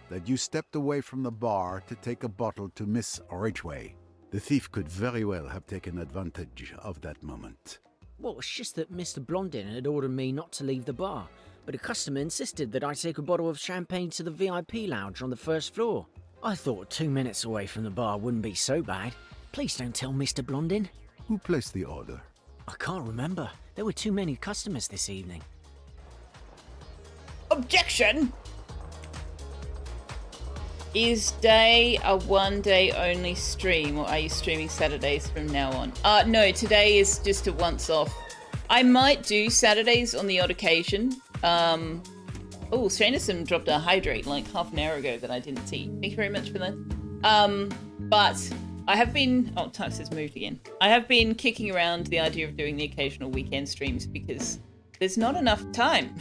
that you stepped away from the bar to take a bottle to Miss Ridgway. The thief could very well have taken advantage of that moment. Well, it's just that Mr. Blondin had ordered me not to leave the bar, but a customer insisted that I take a bottle of champagne to the VIP lounge on the first floor. I thought 2 minutes away from the bar wouldn't be so bad. Please don't tell Mr. Blondin. Who placed the order? I can't remember. There were too many customers this evening. Objection! Is day a one-day only stream, or are you streaming Saturdays from now on? No, today is just a once-off. I might do Saturdays on the odd occasion. Oh, Shanison dropped a hydrate like half an hour ago that I didn't see. Thank you very much for that. But I have been... Oh, Tux has moved again. I have been kicking around the idea of doing the occasional weekend streams because there's not enough time.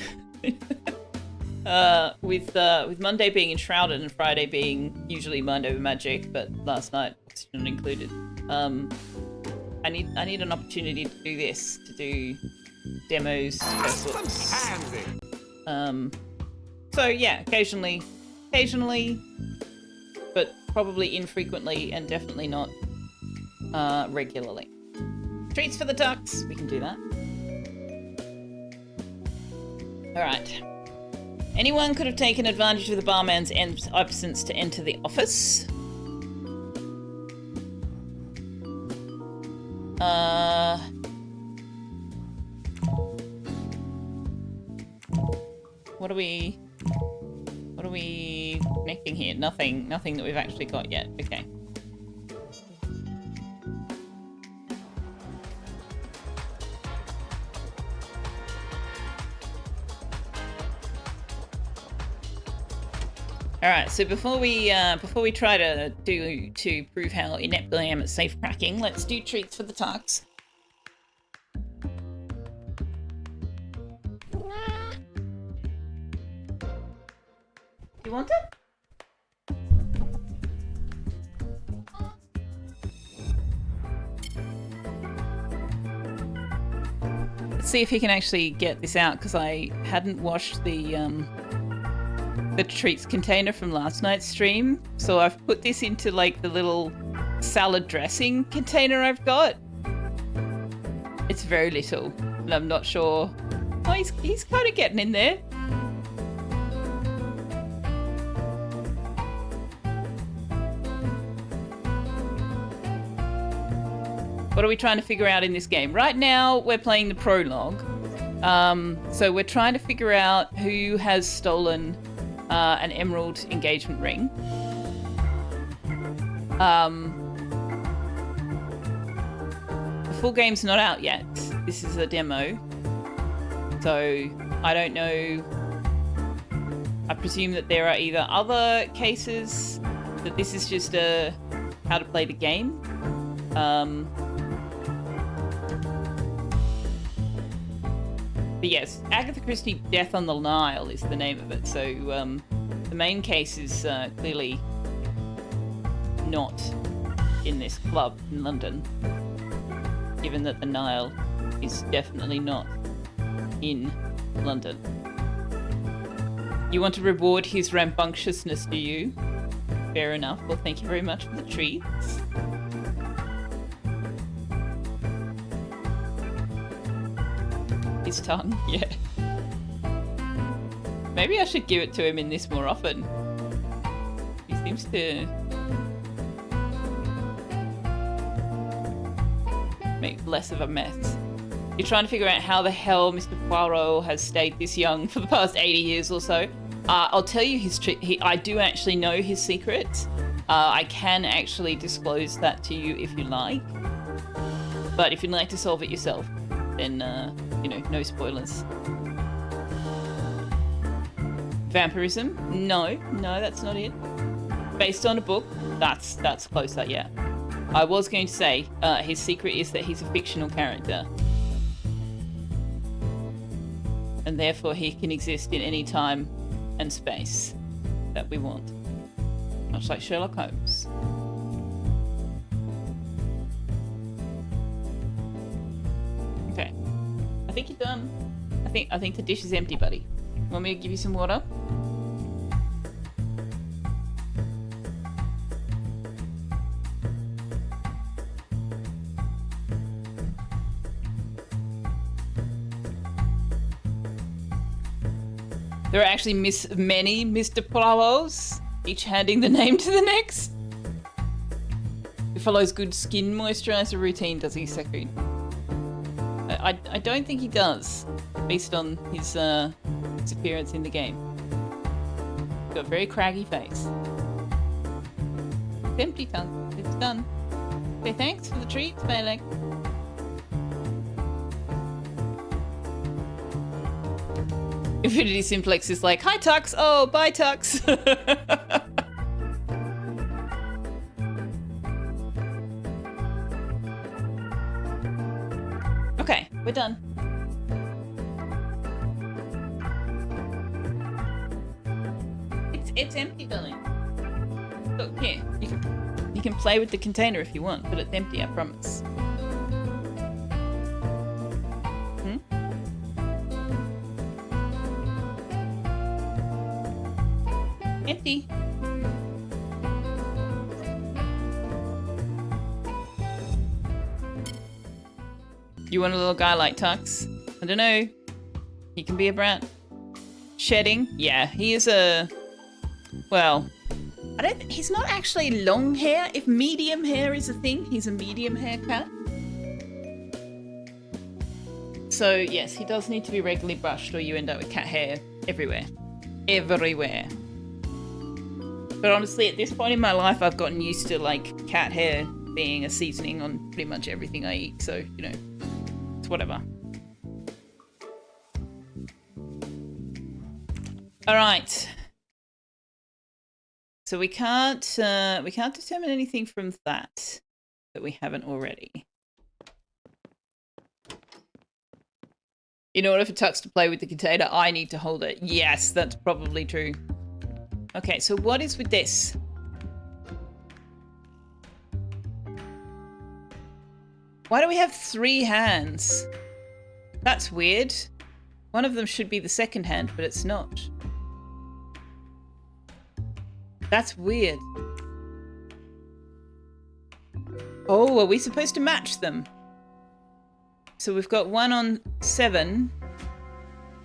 With Monday being enshrouded and Friday being usually Mind Over Magic, but last night not included. I need an opportunity to do this, to do demos. So yeah, occasionally, but probably infrequently and definitely not regularly. Treats for the ducks, we can do that. All right. Anyone could have taken advantage of the barman's absence to enter the office. What are we connecting here? Nothing that we've actually got yet. Okay. All right, so before we try to prove how inept I am at safe cracking, let's do treats for the Tux. You want it? Let's see if he can actually get this out because I hadn't washed the treats container from last night's stream, so I've put this into like the little salad dressing container I've got. It's very little and I'm not sure. Oh, he's kind of getting in there. What are we trying to figure out in this game? Right now we're playing the prologue, so we're trying to figure out who has stolen an emerald engagement ring. The full game's not out yet. This is a demo. So I don't know. I presume that there are either other cases that this is just a how to play the game. But yes, Agatha Christie Death on the Nile is the name of it. So the main case is clearly not in this club in London, given that the Nile is definitely not in London. You want to reward his rambunctiousness, do you? Fair enough. Well, thank you very much for the treats. His tongue, yeah. Maybe I should give it to him in this more often. He seems to make less of a mess. You're trying to figure out how the hell Mr. Poirot has stayed this young for the past 80 years or so. I'll tell you his I do actually know his secret. I can actually disclose that to you if you like. But if you'd like to solve it yourself, then, no spoilers. Vampirism? No, that's not it. Based on a book? That's closer, yeah. I was going to say, his secret is that he's a fictional character. And therefore he can exist in any time and space that we want. Much like Sherlock Holmes. Okay. I think you're done. I think the dish is empty, buddy. Want me to give you some water? There are actually many Mr. Poirots, each handing the name to the next. He follows good skin moisturizer routine, does he, Sekun? I don't think he does, based on his appearance in the game. He's got a very craggy face. It's empty, tongue. It's done. Say thanks for the treats, Malek. Infinity Simplex is like, hi Tux, oh bye Tux. Okay, we're done. It's empty, darling. Look, here, you can play with the container if you want, but it's empty, I promise. Empty. You want a little guy like Tux? I don't know. He can be a brat. Shedding? Yeah, he is a... Well, he's not actually long hair. If medium hair is a thing, he's a medium hair cat. So, yes, he does need to be regularly brushed or you end up with cat hair everywhere. Everywhere. But honestly, at this point in my life, I've gotten used to, like, cat hair being a seasoning on pretty much everything I eat. So, it's whatever. All right. So we can't determine anything from that we haven't already. In order for Tux to play with the container, I need to hold it. Yes, that's probably true. Okay, so what is with this? Why do we have 3 hands? That's weird. One of them should be the second hand, but it's not. That's weird. Oh, are we supposed to match them? So we've got one on 7,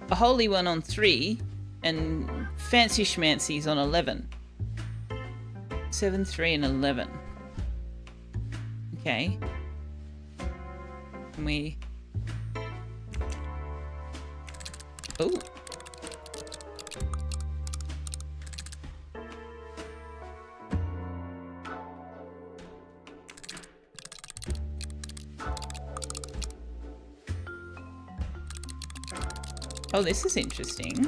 a holy one on 3, and fancy schmancy's on 11. 7, 3, and 11. Okay. Can we... Oh. Oh, this is interesting.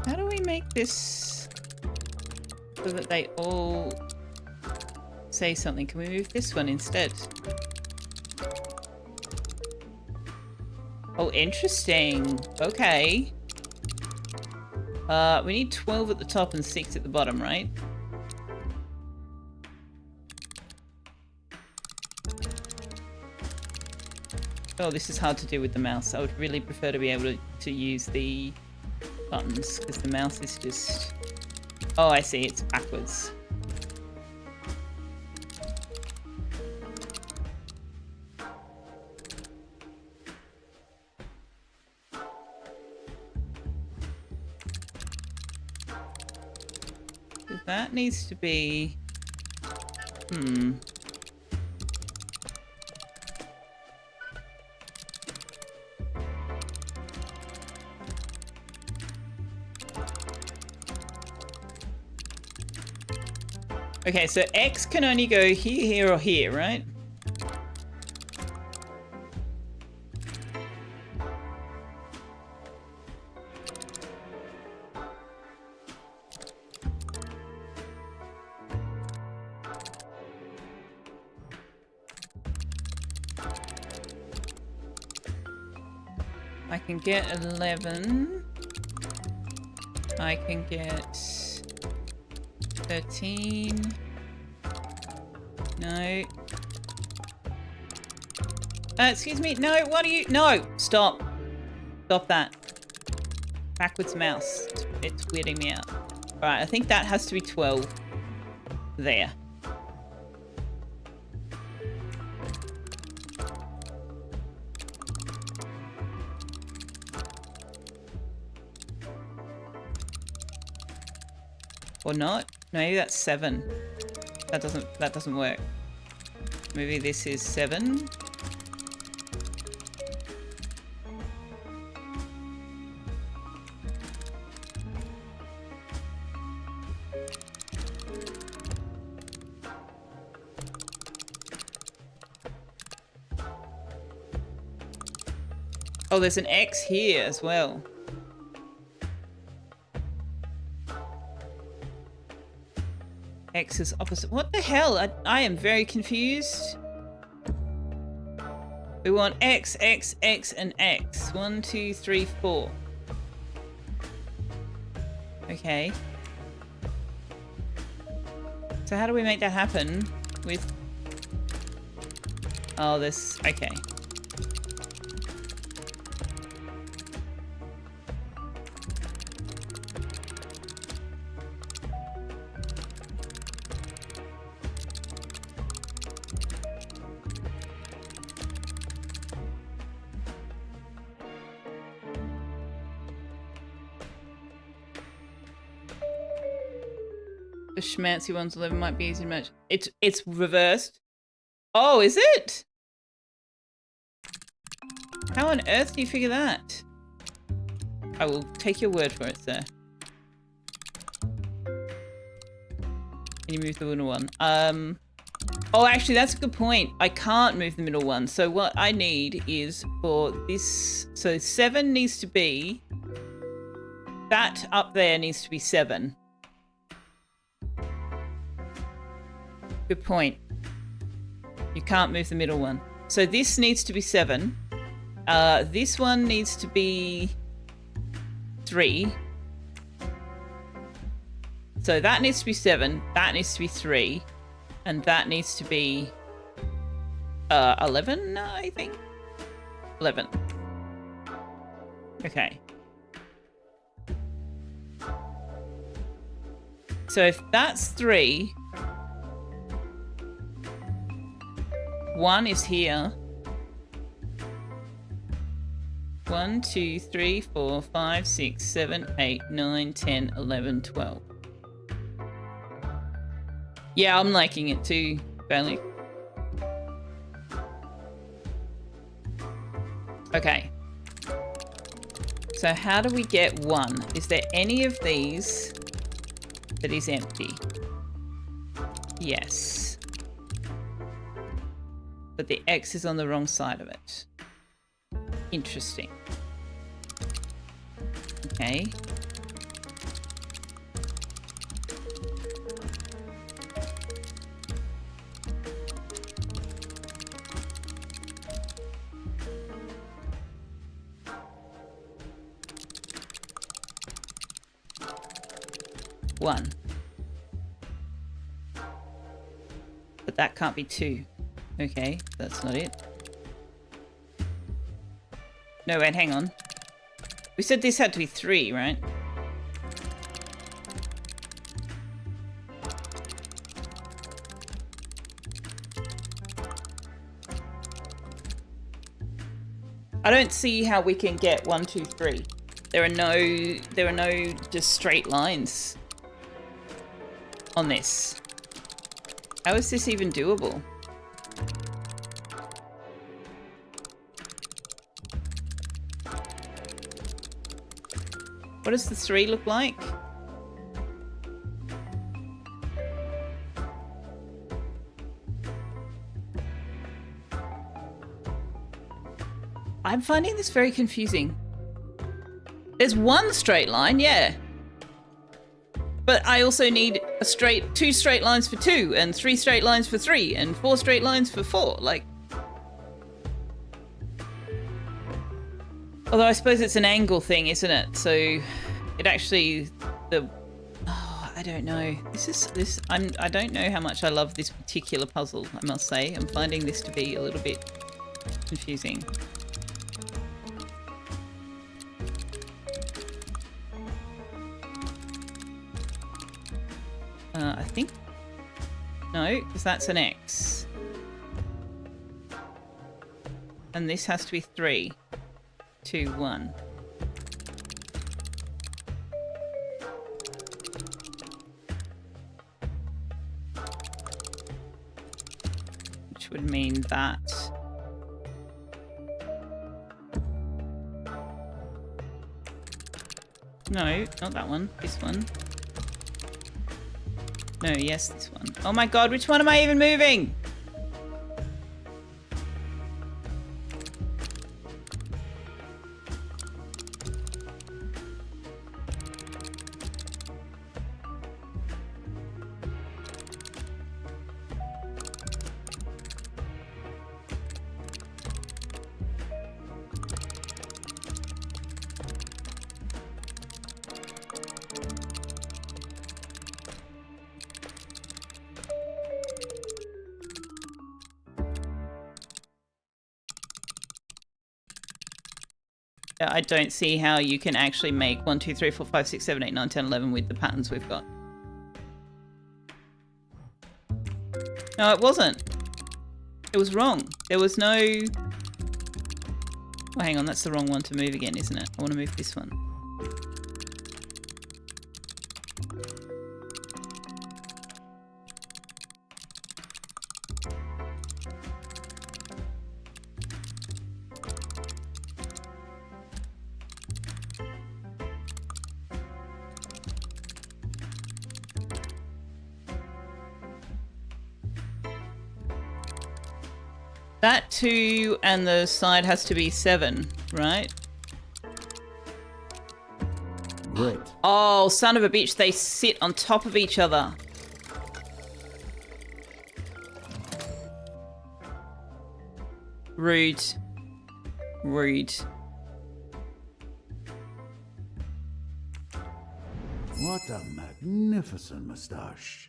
How do we make this so that they all say something? Can we move this one instead? Oh, interesting. Okay. We need 12 at the top and 6 at the bottom, right? Oh, this is hard to do with the mouse. I would really prefer to be able to use the buttons because the mouse is just... Oh, I see. It's backwards. So that needs to be... Okay, so X can only go here, here, or here, right? I can get 11. I can get 13. No. Excuse me. No, what are you? No! Stop. Stop that. Backwards mouse. It's weirding me out. Alright, I think that has to be 12. There. Or not? No, maybe that's 7. That doesn't work. Maybe this is 7. Oh, there's an X here as well. X is opposite. What the hell? I am very confused. We want X, X, X, and X. 1, 2, 3, 4. Okay. So how do we make that happen with... Oh, this... Okay. The schmancy ones 11 might be easy to match. It's reversed. Oh, is it? How on earth do you figure that? I will take your word for it, sir. Can you move the middle one? Oh, actually, that's a good point. I can't move the middle one. So what I need is for this... So 7 needs to be... That up there needs to be 7. Good point. You can't move the middle one. So this needs to be 7. This one needs to be 3. So that needs to be 7. That needs to be 3. And that needs to be 11, I think. 11. Okay. So if that's 3... 1 is here. 1, 2, 3, 4, 5, 6, 7, 8, 9, 10, 11, 12. Yeah, I'm liking it too, Bailey. Okay. So how do we get 1? Is there any of these that is empty? Yes. But the X is on the wrong side of it. Interesting. Okay. 1. But that can't be 2. Okay, that's not it. No, wait, hang on. We said this had to be 3, right? I don't see how we can get 1, 2, 3. There are no just straight lines on this. How is this even doable? What does the 3 look like? I'm finding this very confusing. There's 1 straight line, yeah. But I also need 2 straight lines for 2, and 3 straight lines for 3, and 4 straight lines for 4. Like, although I suppose it's an angle thing, isn't it? So it actually I don't know. I don't know how much I love this particular puzzle, I must say. I'm finding this to be a little bit confusing. I think... No, because that's an X. And this has to be 3, 2, 1. Which would mean that... No, not that one. This one. No, yes, this one. Oh my god, which one am I even moving? I don't see how you can actually make 1, 2, 3, 4, 5, 6, 7, 8, 9, 10, 11 with the patterns we've got. No, it wasn't. It was wrong. There was no... Oh, hang on, that's the wrong one to move again, isn't it? I want to move this one. That 2 and the side has to be 7, right? Great. Oh, son of a bitch, they sit on top of each other. Rude. Rude. What a magnificent moustache.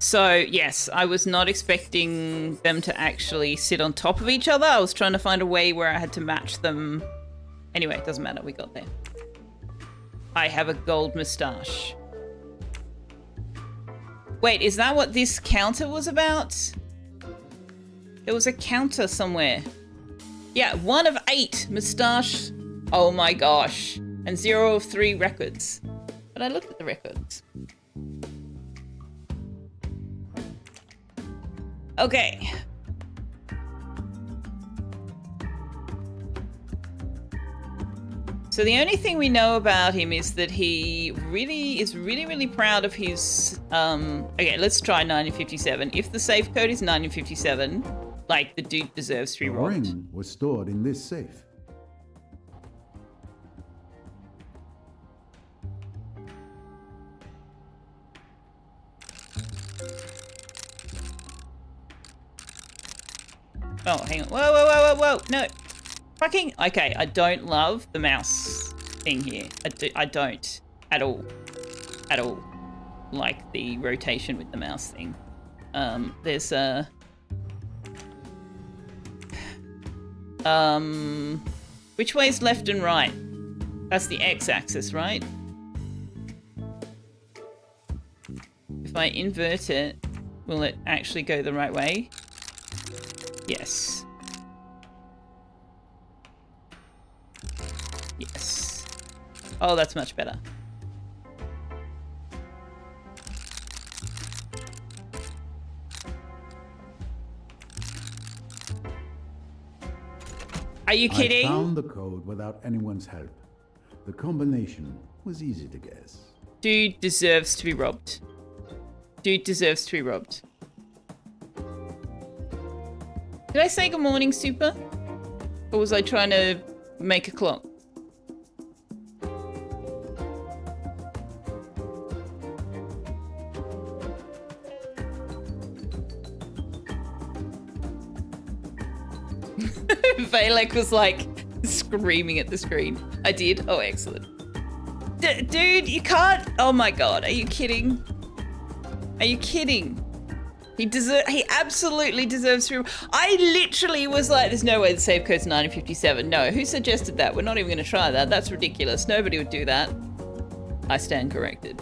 So, yes, I was not expecting them to actually sit on top of each other. I was trying to find a way where I had to match them. Anyway, it doesn't matter. We got there. I have a gold moustache. Wait, is that what this counter was about? There was a counter somewhere. Yeah, 1 of 8 moustache. Oh my gosh. And 0 of 3 records. But I looked at the records. Okay. So the only thing we know about him is that he is really proud of his... Okay, let's try 1957. If the safe code is 1957, like, the dude deserves to be The robbed. ring was stored in this safe. Oh, hang on. Whoa. No. Fucking... Okay, I don't love the mouse thing here. I don't at all like the rotation with the mouse thing. There's a which way is left and right? That's the x-axis, right? If I invert it, will it actually go the right way? Yes. Yes. Oh, that's much better. Are you kidding? I found the code without anyone's help. The combination was easy to guess. Dude deserves to be robbed. Dude deserves to be robbed. Did I say good morning, Super? Or was I trying to make a clock? Valek was like screaming at the screen. I did? Oh, excellent. Dude, you can't. Oh my god, are you kidding? Are you kidding? He absolutely deserves to be. I literally was like, there's no way the save code's 1957. No, who suggested that? We're not even going to try that. That's ridiculous. Nobody would do that. I stand corrected.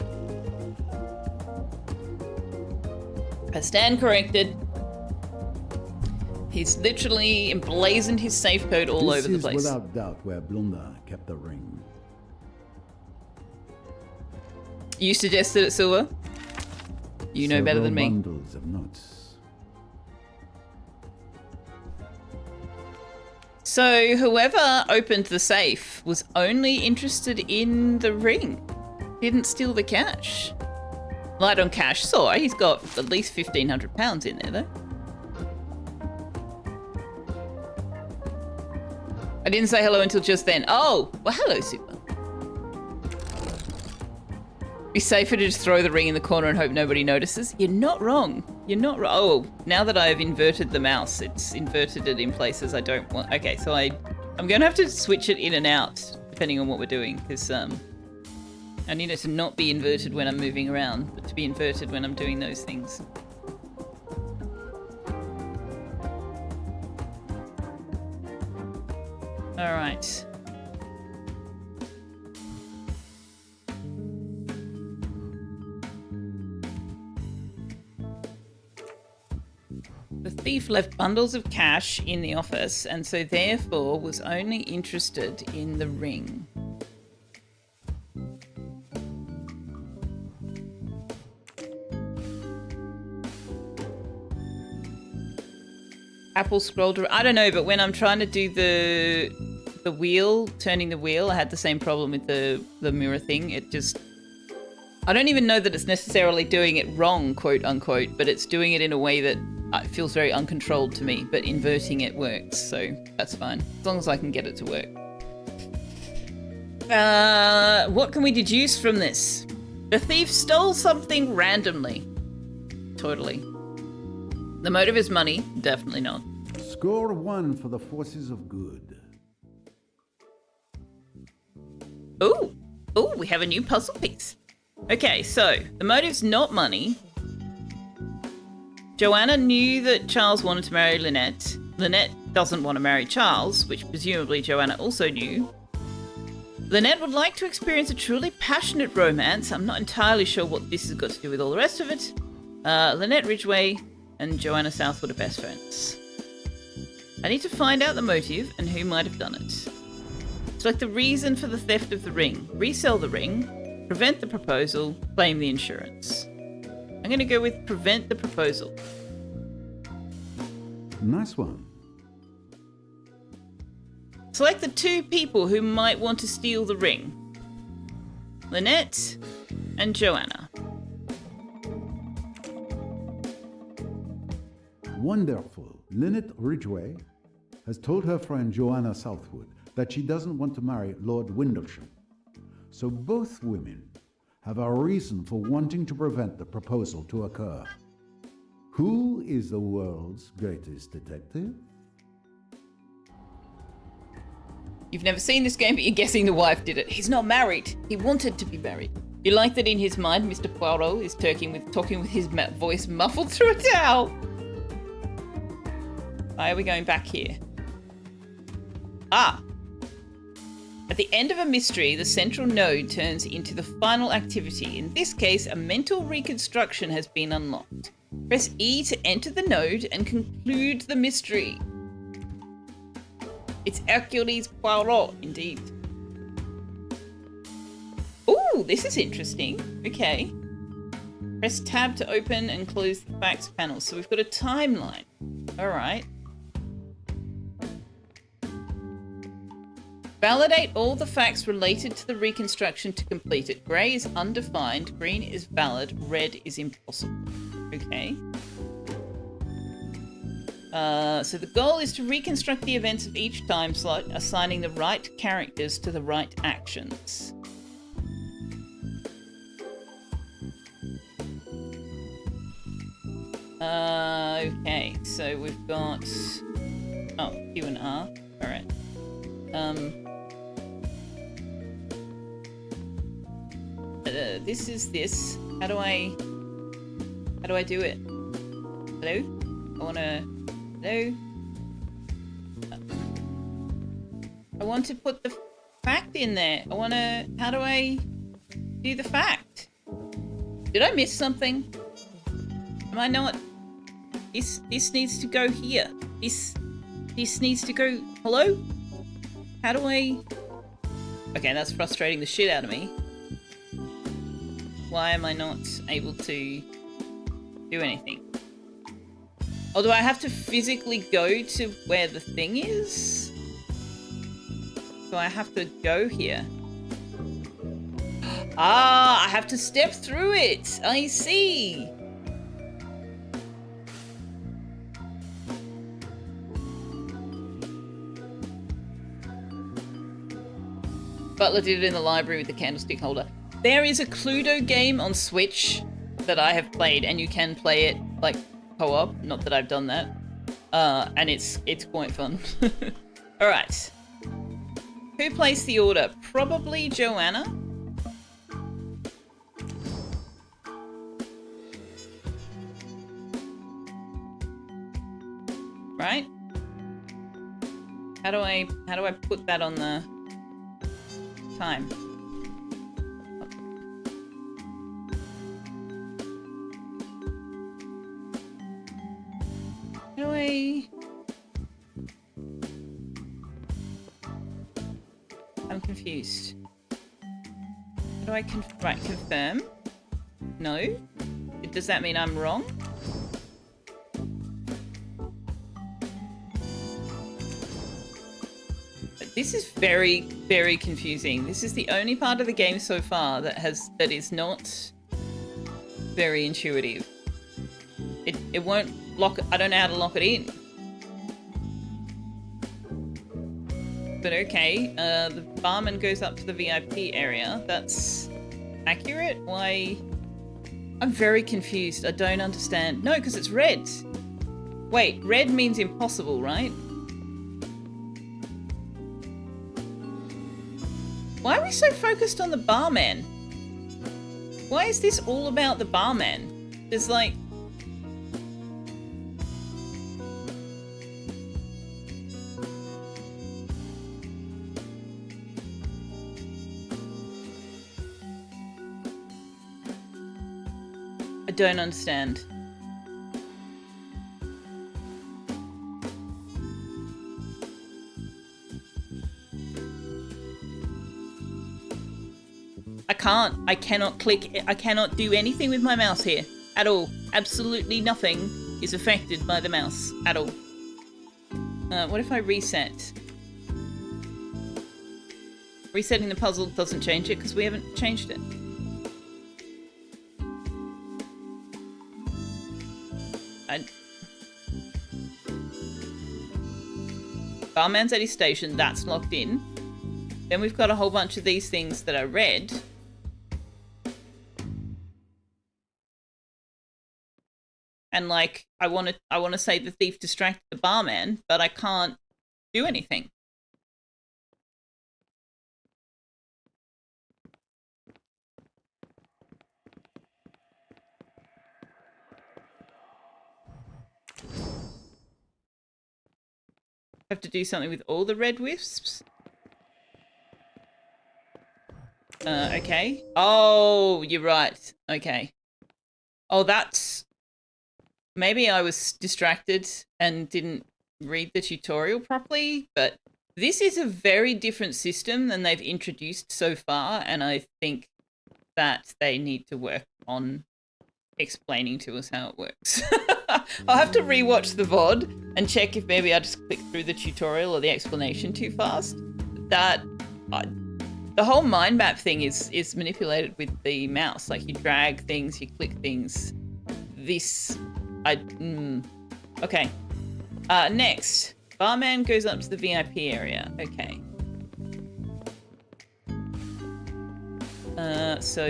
I stand corrected. He's literally emblazoned his safe code all over the place. This is without doubt where Blunda kept the ring. You suggested it, Silver? You know better than me. Bundles of notes. So whoever opened the safe was only interested in the ring. Didn't steal the cash. Light on cash saw. He's got at least £1,500 in there, though. I didn't say hello until just then. Oh, well, hello, Super. Be safer to just throw the ring in the corner and hope nobody notices. You're not wrong. You're not wrong. Oh, now that I've inverted the mouse, it's inverted it in places I don't want. Okay, so I'm going to have to switch it in and out depending on what we're doing, because I need it to not be inverted when I'm moving around, but to be inverted when I'm doing those things. All right. The thief left bundles of cash in the office and so therefore was only interested in the ring. Apple scrolled around. I don't know, but when I'm trying to do the wheel, turning the wheel, I had the same problem with the mirror thing. It just... I don't even know that it's necessarily doing it wrong, quote unquote, but it's doing it in a way that feels very uncontrolled to me, but inverting it works, so that's fine. As long as I can get it to work. What can we deduce from this? The thief stole something randomly. Totally. The motive is money? Definitely not. Score 1 for the forces of good. Ooh, we have a new puzzle piece. Okay, so the motive's not money. Joanna knew that Charles wanted to marry Lynette. Lynette doesn't want to marry Charles, which presumably Joanna also knew. Lynette would like to experience a truly passionate romance. I'm not entirely sure what this has got to do with all the rest of it. Lynette Ridgway and Joanna Southwood are best friends. I need to find out the motive and who might have done it. Select the reason for the theft of the ring. Resell the ring. Prevent the proposal. Claim the insurance. I'm going to go with prevent the proposal. Nice one. Select the 2 people who might want to steal the ring. Lynette and Joanna. Wonderful. Lynette Ridgway has told her friend Joanna Southwood that she doesn't want to marry Lord Windlesham. So both women have a reason for wanting to prevent the proposal to occur. Who is the world's greatest detective? You've never seen this game, but you're guessing the wife did it. He's not married. He wanted to be married. You like that in his mind, Mr. Poirot is talking with his voice muffled through a towel. Why are we going back here? Ah. At the end of a mystery, the central node turns into the final activity. In this case, a mental reconstruction has been unlocked. Press E to enter the node and conclude the mystery. It's Hercules Poirot, indeed. Ooh, this is interesting. Okay. Press tab to open and close the facts panel. So we've got a timeline. All right. Validate all the facts related to the reconstruction to complete it. Grey is undefined, green is valid, red is impossible. Okay. So the goal is to reconstruct the events of each time slot, assigning the right characters to the right actions. Okay, so we've got... Oh, Q and R. Alright. This is this. How do I do it? Hello? Hello? I want to put the fact in there. How do I do the fact? Did I miss something? Am I not? This needs to go here. This needs to go... Hello? How do I... Okay, that's frustrating the shit out of me. Why am I not able to do anything? Or do I have to physically go to where the thing is? So I have to go here. Ah, I have to step through it. I see. Butler did it in the library with the candlestick holder. There is a Cluedo game on Switch that I have played, and you can play it like co-op. Not that I've done that, and it's quite fun. All right, who placed the order? Probably Joanna. Right? How do I put that on the time? How do I... I'm confused. How do I confirm? No? Does that mean I'm wrong? This is very, very confusing. This is the only part of the game so far that is not very intuitive. It won't lock. I don't know how to lock it in. But okay, the barman goes up to the VIP area. That's accurate. Why? I'm very confused. I don't understand. No, because it's red. Wait, red means impossible, right? Why are we so focused on the barman? Why is this all about the barman? There's like... I don't understand. I cannot click, I cannot do anything with my mouse here, at all. Absolutely nothing is affected by the mouse, at all. What if I reset? Resetting the puzzle doesn't change it, because we haven't changed it. Barman's at his station, that's locked in. Then we've got a whole bunch of these things that are red. And like, I want to say the thief distracted the barman, but I can't do anything. Have to do something with all the red wisps? Okay. Oh, you're right. Okay. Oh, that's... Maybe I was distracted and didn't read the tutorial properly, but this is a very different system than they've introduced so far, and I think that they need to work on explaining to us how it works. I'll have to rewatch the VOD and check if maybe I just clicked through the tutorial or the explanation too fast. The whole mind map thing is manipulated with the mouse. Like, you drag things, you click things. Okay. Next. Barman goes up to the VIP area. Okay. So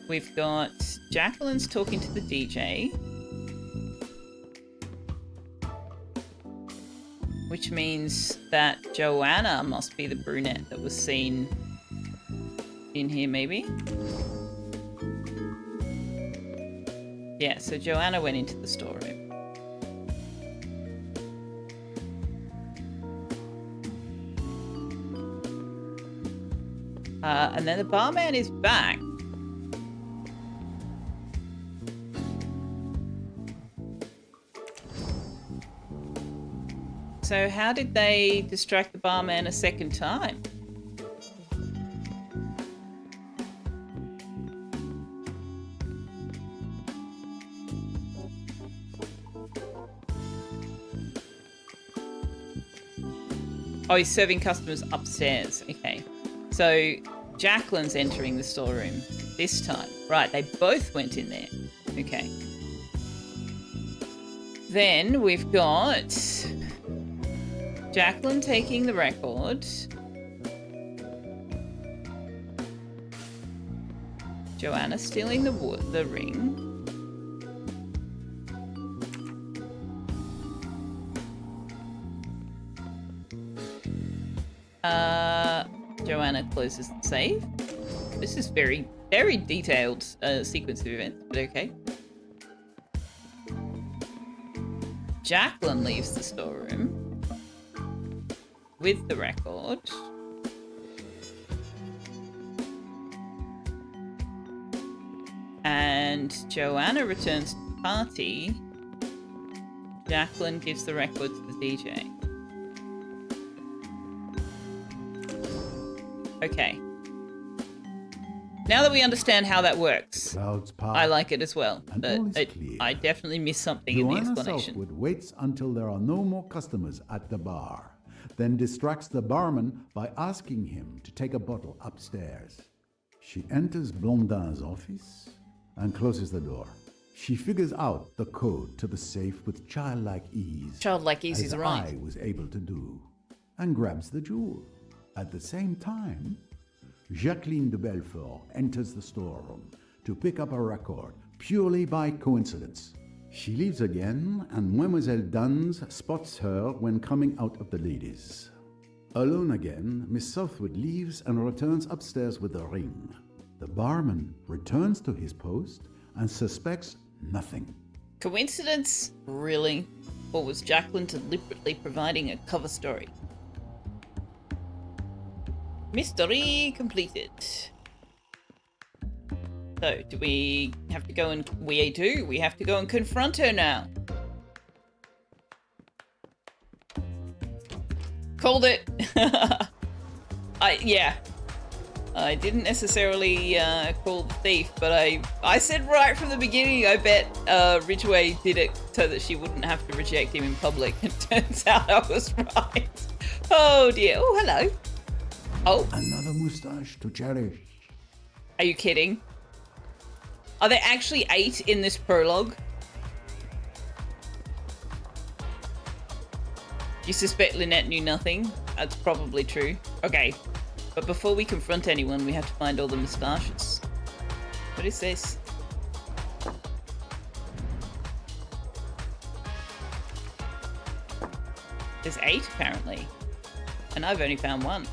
we've got Jacqueline's talking to the DJ, which means that Joanna must be the brunette that was seen in here, maybe? Yeah, so Joanna went into the storeroom. And then the barman is back. So how did they distract the barman a second time? Oh, he's serving customers upstairs. Okay. So Jacqueline's entering the storeroom this time. Right, they both went in there. Okay. Then we've got Jacqueline taking the record. Joanna stealing the ring. Joanna closes the safe. This is very, very detailed sequence of events, but okay. Jacqueline leaves the storeroom with the record. And Joanna returns to the party. Jacqueline gives the record to the DJ. Okay. Now that we understand how that works, I like it as well. But I definitely missed something in the explanation. Joanna Southwood waits until there are no more customers at the bar, then distracts the barman by asking him to take a bottle upstairs. She enters Blondin's office and closes the door. She figures out the code to the safe with childlike ease. Childlike ease is right. I was able to do, and grabs the jewel. At the same time, Jacqueline de Belfort enters the storeroom to pick up a record purely by coincidence. She leaves again, and Mademoiselle Duns spots her when coming out of the ladies. Alone again, Miss Southwood leaves and returns upstairs with the ring. The barman returns to his post and suspects nothing. Coincidence? Really? Or was Jacqueline deliberately providing a cover story? Mystery completed. So, do we have to go and... We do. We have to go and confront her now. Called it. Yeah. I didn't necessarily call the thief, but I said right from the beginning, I bet Ridgway did it so that she wouldn't have to reject him in public. It turns out I was right. Oh dear. Oh, hello. Oh. Another moustache to cherish. Are you kidding? Are there actually 8 in this prologue? You suspect Lynette knew nothing? That's probably true. Okay. But before we confront anyone, we have to find all the moustaches. What is this? There's 8 apparently. And I've only found 1.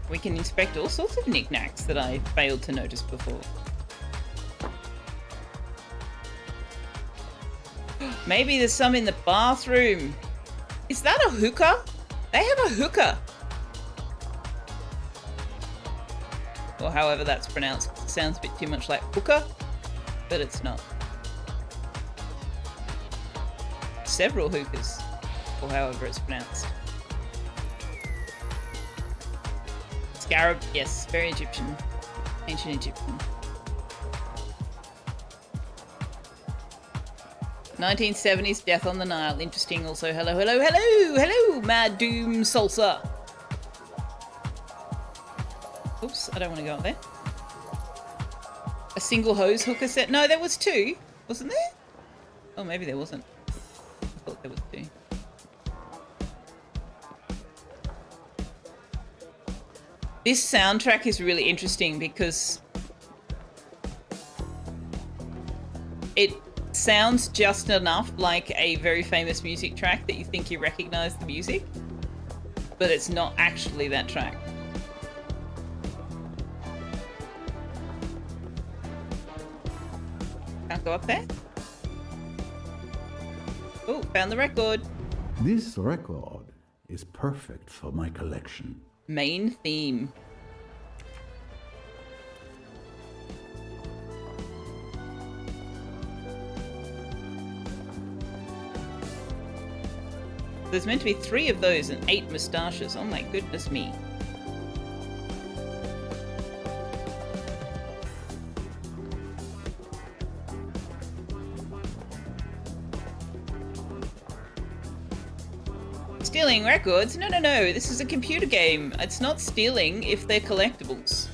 We can inspect all sorts of knickknacks that I failed to notice before. Maybe there's some in the bathroom. Is that a hookah? They have a hookah. Or however that's pronounced. It sounds a bit too much like hookah, but it's not. Several hookahs, or however it's pronounced. Scarab, yes, very Egyptian. Ancient Egyptian. 1970s Death on the Nile. Interesting also. Hello, hello, hello, hello, Mad Doom Salsa. Oops, I don't want to go up there. A single hose hooker set. No, there was two. Wasn't there? Oh, maybe there wasn't. I thought there was two. This soundtrack is really interesting because it sounds just enough like a very famous music track that you think you recognize the music, but it's not actually that track. Can't go up there. Oh, found the record. This record is perfect for my collection. Main theme. There's meant to be 3 of those and 8 moustaches. Oh my goodness me. Stealing records? No, no, no. This is a computer game. It's not stealing if they're collectibles.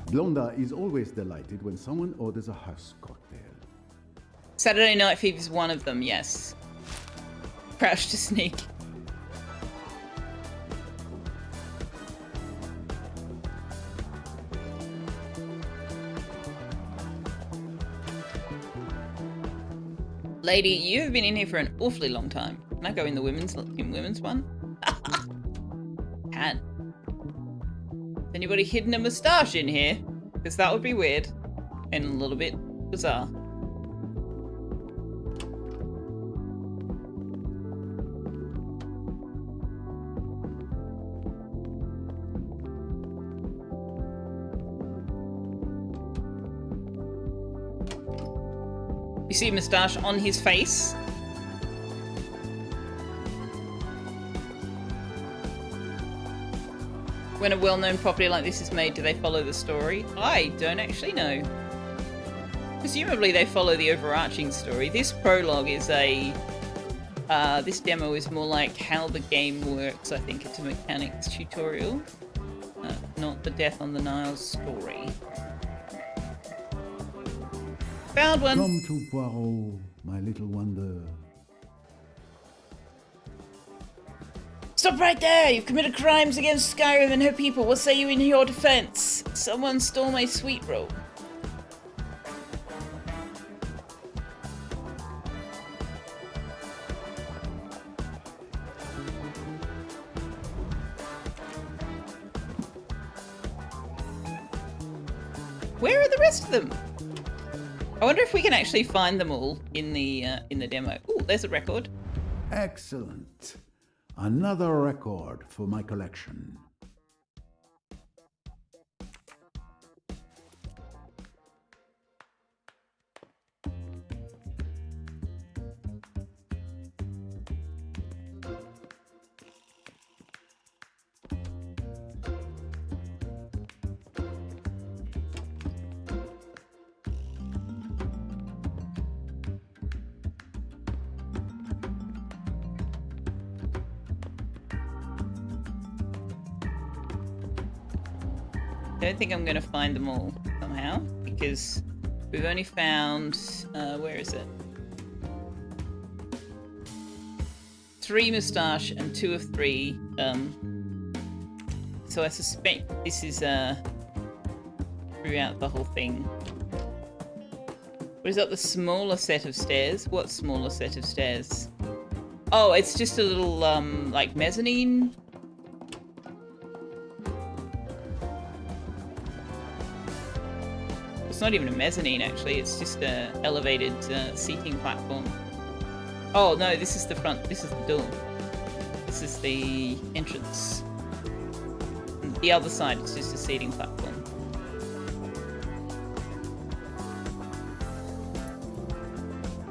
Blonda is always delighted when someone orders a house cocktail. Saturday Night Fever is one of them, yes. Crouch to sneak. Lady, you've been in here for an awfully long time. Can I go in the women's one? Can. Has anybody hidden a moustache in here? Because that would be weird. And a little bit bizarre. You see a moustache on his face? When a well-known property like this is made, do they follow the story? I don't actually know. Presumably they follow the overarching story. This prologue is a... this demo is more like how the game works. I think it's a mechanics tutorial. Not the Death on the Nile story. Found one! Come to Poirot, my little wonder. Stop right there! You've committed crimes against Skyrim and her people. What say you in your defense? Someone stole my sweet roll. Where are the rest of them? I wonder if we can actually find them all in the demo. Ooh, there's a record. Excellent. Another record for my collection. I don't think I'm going to find them all somehow, because we've only found, where is it? 3 moustache and 2 of 3. So I suspect this is throughout the whole thing. What is that, the smaller set of stairs? What smaller set of stairs? Oh, it's just a little, like mezzanine. It's not even a mezzanine, actually. It's just a elevated seating platform. Oh, no, this is the front. This is the door. This is the entrance. And the other side is just a seating platform.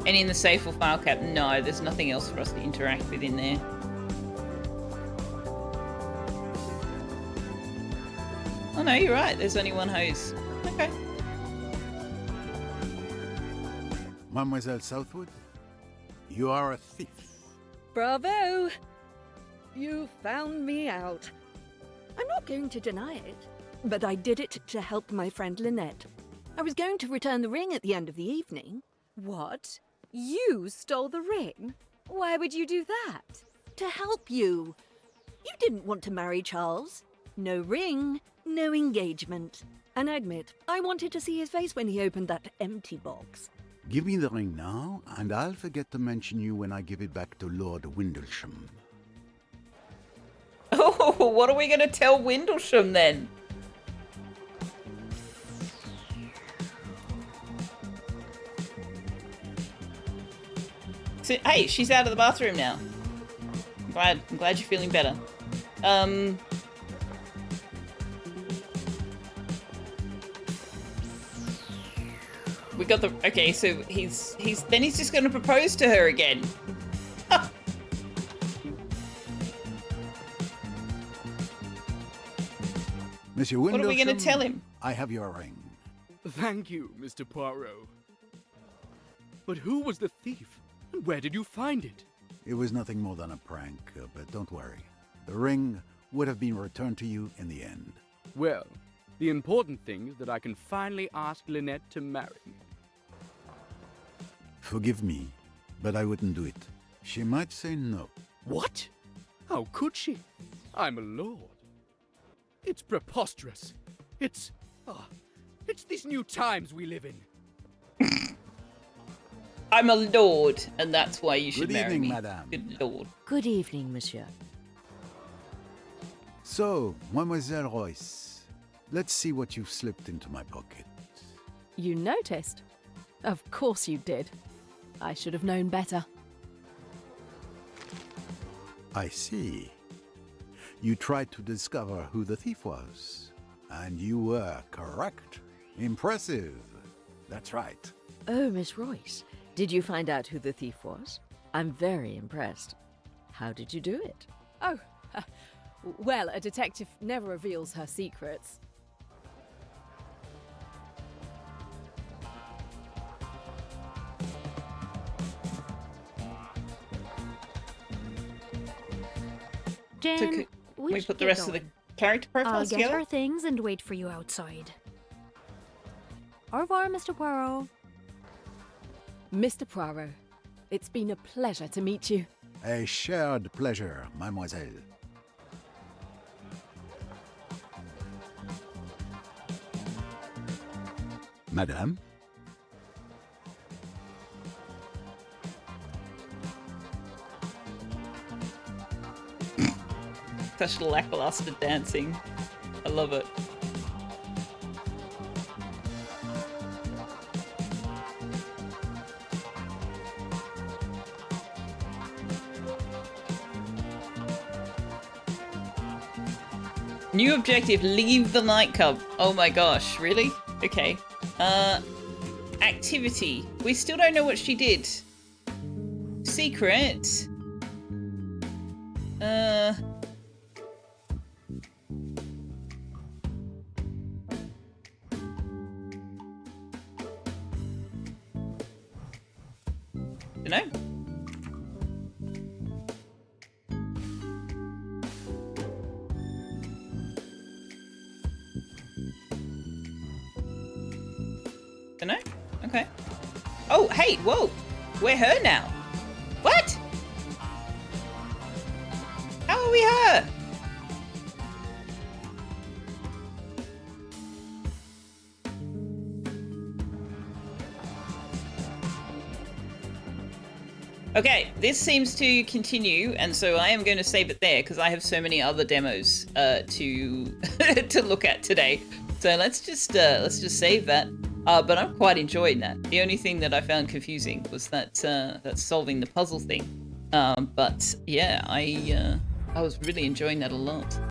And in the safe or file cabinet, no, there's nothing else for us to interact with in there. Oh no, you're right. There's only one hose. Okay. Mademoiselle Southwood, you are a thief. Bravo! You found me out. I'm not going to deny it, but I did it to help my friend Lynette. I was going to return the ring at the end of the evening. What? You stole the ring? Why would you do that? To help you. You didn't want to marry Charles. No ring, no engagement. And I admit, I wanted to see his face when he opened that empty box. Give me the ring now, and I'll forget to mention you when I give it back to Lord Windlesham. Oh, what are we going to tell Windlesham then? So, hey, she's out of the bathroom now. I'm glad you're feeling better. We got the okay. So he's just going to propose to her again. Monsieur Windlesham, What are we going to tell him? I have your ring. Thank you, Mr. Poirot. But who was the thief? And where did you find it? It was nothing more than a prank, but don't worry. The ring would have been returned to you in the end. Well, the important thing is that I can finally ask Lynette to marry me. Forgive me, but I wouldn't do it. She might say no. What? How could she? I'm a lord. It's preposterous. It's these new times we live in. I'm a lord, and that's why you should Good marry evening, me. madame. Good lord. Good evening, monsieur. So, Mademoiselle Royce, let's see what you've slipped into my pocket. You noticed? Of course you did. I should have known better. I see. You tried to discover who the thief was, and you were correct. Impressive. That's right. Oh, Miss Royce, did you find out who the thief was? I'm very impressed. How did you do it? Oh, well, a detective never reveals her secrets. Jen, So can we should put the get rest of the going. character I'll profiles get together? our things and wait for you outside. Au revoir, Mr. Poirot. Mr. Poirot, it's been a pleasure to meet you. A shared pleasure, mademoiselle. Madame? Such lackluster dancing. I love it. New objective, leave the nightclub. Oh my gosh, really? Okay. Activity. We still don't know what she did. Secret. Dunno. Dunno? Okay. Oh, hey, whoa! We're her now. What? How are we her? Okay, this seems to continue, and so I am going to save it there because I have so many other demos to to look at today. So let's just save that. But I'm quite enjoying that. The only thing that I found confusing was that solving the puzzle thing. But yeah, I was really enjoying that a lot.